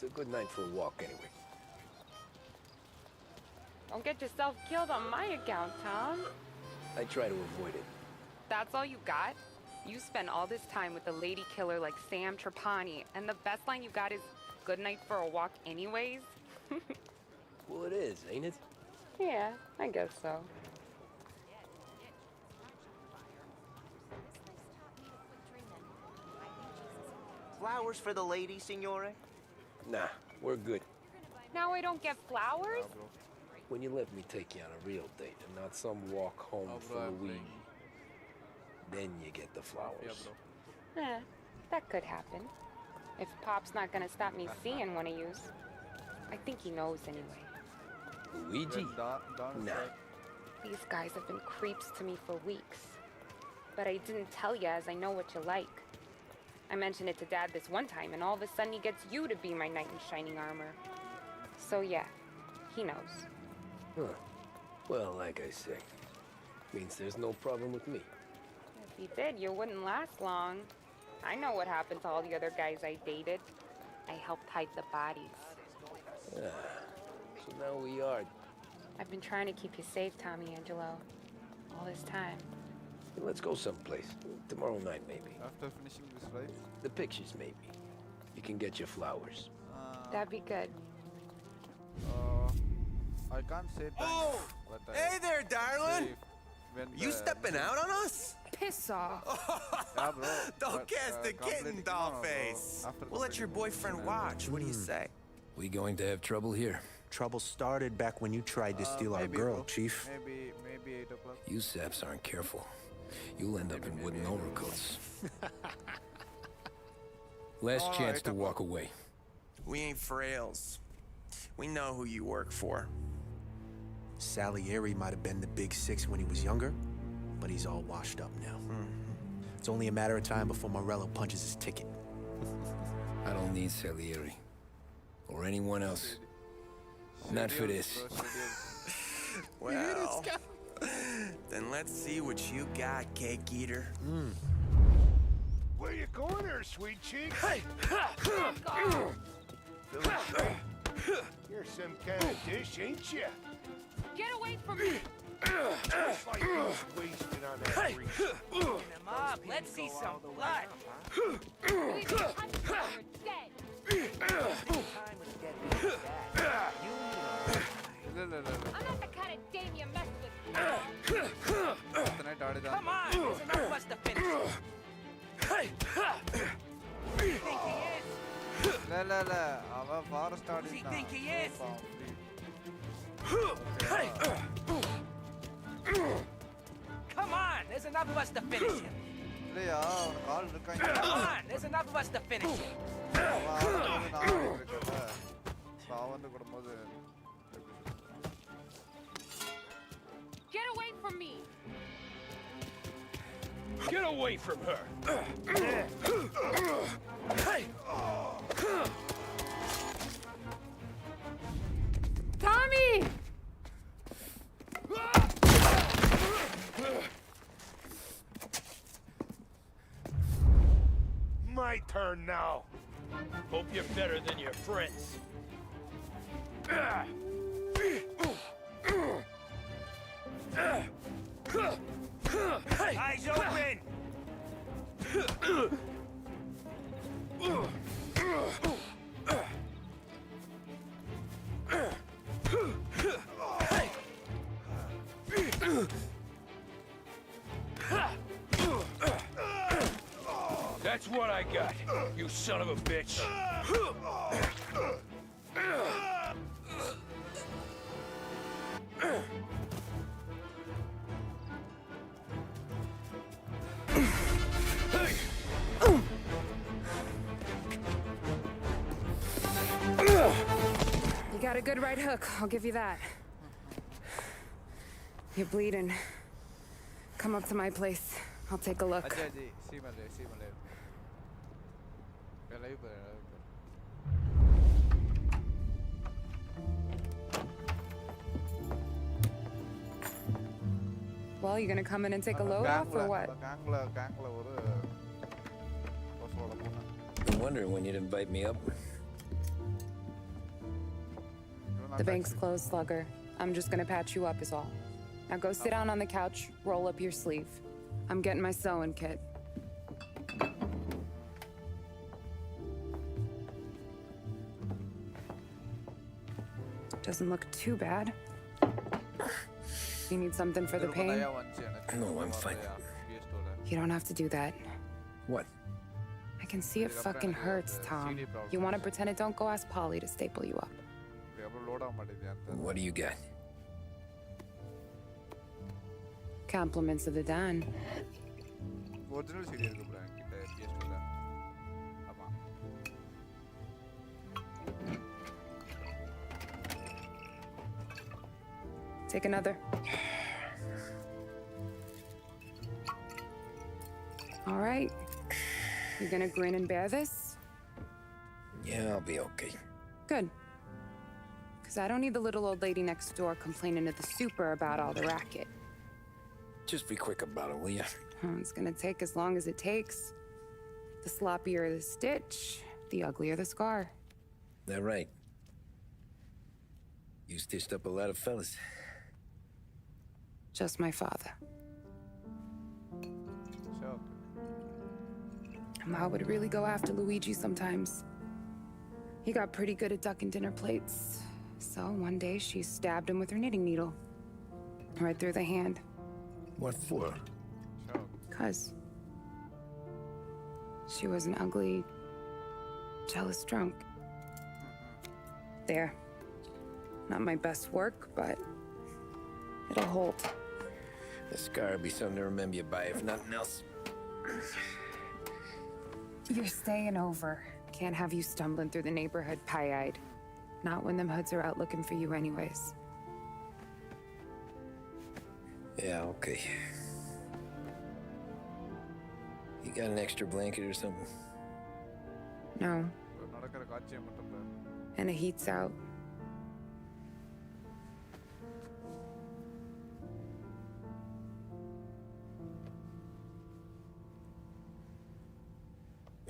S2: a good night for a walk anyway.
S8: Don't get yourself killed on my account, Tom.
S2: I try to avoid it.
S8: That's all you got? You spend all this time with a lady killer like Sam Trapani, and the best line you got is, "Good night for a walk anyways"?
S2: Well, it is, ain't it?
S8: Yeah, I guess so.
S20: Flowers for the lady, signore?
S2: Nah, we're good.
S8: Now I don't get flowers?
S2: When you let me take you on a real date and not some walk home for Luigi, then you get the flowers.
S8: That could happen. If Pop's not gonna stop me seeing one of yous. I think he knows anyway.
S2: Luigi? Nah.
S8: These guys have been creeps to me for weeks. But I didn't tell you as I know what you like. I mentioned it to Dad this one time, and all of a sudden he gets you to be my knight in shining armor. So yeah, he knows.
S2: Huh. Well, like I say, means there's no problem with me.
S8: If he did, you wouldn't last long. I know what happened to all the other guys I dated. I helped hide the bodies.
S2: Ah, so now we are.
S8: I've been trying to keep you safe, Tommy Angelo. All this time.
S2: Let's go someplace. Tomorrow night, maybe.
S7: After finishing this race?
S2: The pictures, maybe. You can get your flowers.
S8: That'd be good.
S7: I can't say thanks.
S21: Oh!
S7: But
S21: Hey there, darling!
S7: when
S21: You
S7: the
S21: stepping
S7: mission-
S21: out on us?
S8: Piss off.
S7: Yeah, bro.
S21: Don't
S7: but,
S21: cast the kitten,
S7: completing-
S21: doll
S7: no,
S21: face.
S7: after
S21: We'll let your
S7: completing the
S21: boyfriend
S7: mission,
S21: watch. What do you say?
S2: We going to have trouble here?
S20: Trouble started back when you tried to steal our
S7: maybe,
S20: girl,
S7: bro.
S20: Chief.
S7: Maybe 8 o'clock.
S2: You saps aren't careful. You'll end up in wooden overcoats. Last chance to walk away.
S21: We ain't frails. We know who you work for.
S6: Salieri might have been the big six when he was younger, but he's all washed up now. It's only a matter of time before Morello punches his ticket.
S2: I don't need Salieri. Or anyone else. Not for this.
S21: Well, then let's see what you got, cake eater.
S18: Where you going there, sweet cheeks?
S21: Hey!
S18: You're some kind of dish, ain't you?
S8: Get away from me!
S18: Just like you was wasted on that grease.
S5: Him up. Let's see some blood.
S8: I'm not the kind of dame you mess with.
S5: Come on, there's enough of us to finish it. Who do you think he is? Who does he think he is? Come on, there's enough of us to finish him. Come on, there's enough of us to finish him.
S8: Get away from me!
S10: Get away from her!
S8: Tommy!
S18: My turn now.
S10: Hope you're better than your friends.
S5: Eyes open!
S10: That's what I got, you son of a bitch.
S8: You got a good right hook, I'll give you that. You're bleeding. Come up to my place. I'll take a look. Well, you gonna come in and take a load off or what?
S2: Been wondering when you'd invite me up.
S8: The bank's closed, Slugger. I'm just gonna patch you up is all. Now go sit down on the couch, roll up your sleeve. I'm getting my sewing kit. Doesn't look too bad. You need something for the pain?
S2: No, I'm fine.
S8: You don't have to do that.
S2: What?
S8: I can see it fucking hurts, Tom. You want to pretend it? Don't go ask Polly to staple you up.
S2: What do you got?
S8: Compliments of the Don. Take another. All right. You gonna grin and bear this?
S2: Yeah, I'll be okay.
S8: Good. Because I don't need the little old lady next door complaining to the super about all the racket.
S2: Just be quick about it, will ya?
S8: It's gonna take as long as it takes. The sloppier the stitch, the uglier the scar.
S2: That right? You stitched up a lot of fellas.
S8: Just my father. Ma would really go after Luigi sometimes. He got pretty good at ducking dinner plates. So one day she stabbed him with her knitting needle. Right through the hand.
S2: What for?
S8: 'Cause she was an ugly, jealous drunk. There. Not my best work, but it'll hold.
S2: This scar will be something to remember you by, if nothing else.
S8: You're staying over. Can't have you stumbling through the neighborhood pie-eyed. Not when them hoods are out looking for you anyways.
S2: Yeah, okay. You got an extra blanket or something?
S8: No.
S7: நடக்கிற காட்சியை மட்டும் பாரு.
S8: And the heat's out.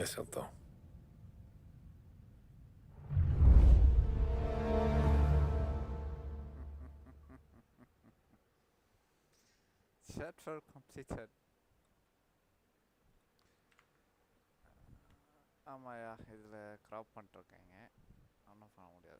S2: Eso todo.
S7: Chapter completed. ஆமாயா இதில் graph பண்ணிருக்கேங்க ஒன்றும் பண்ண முடியாது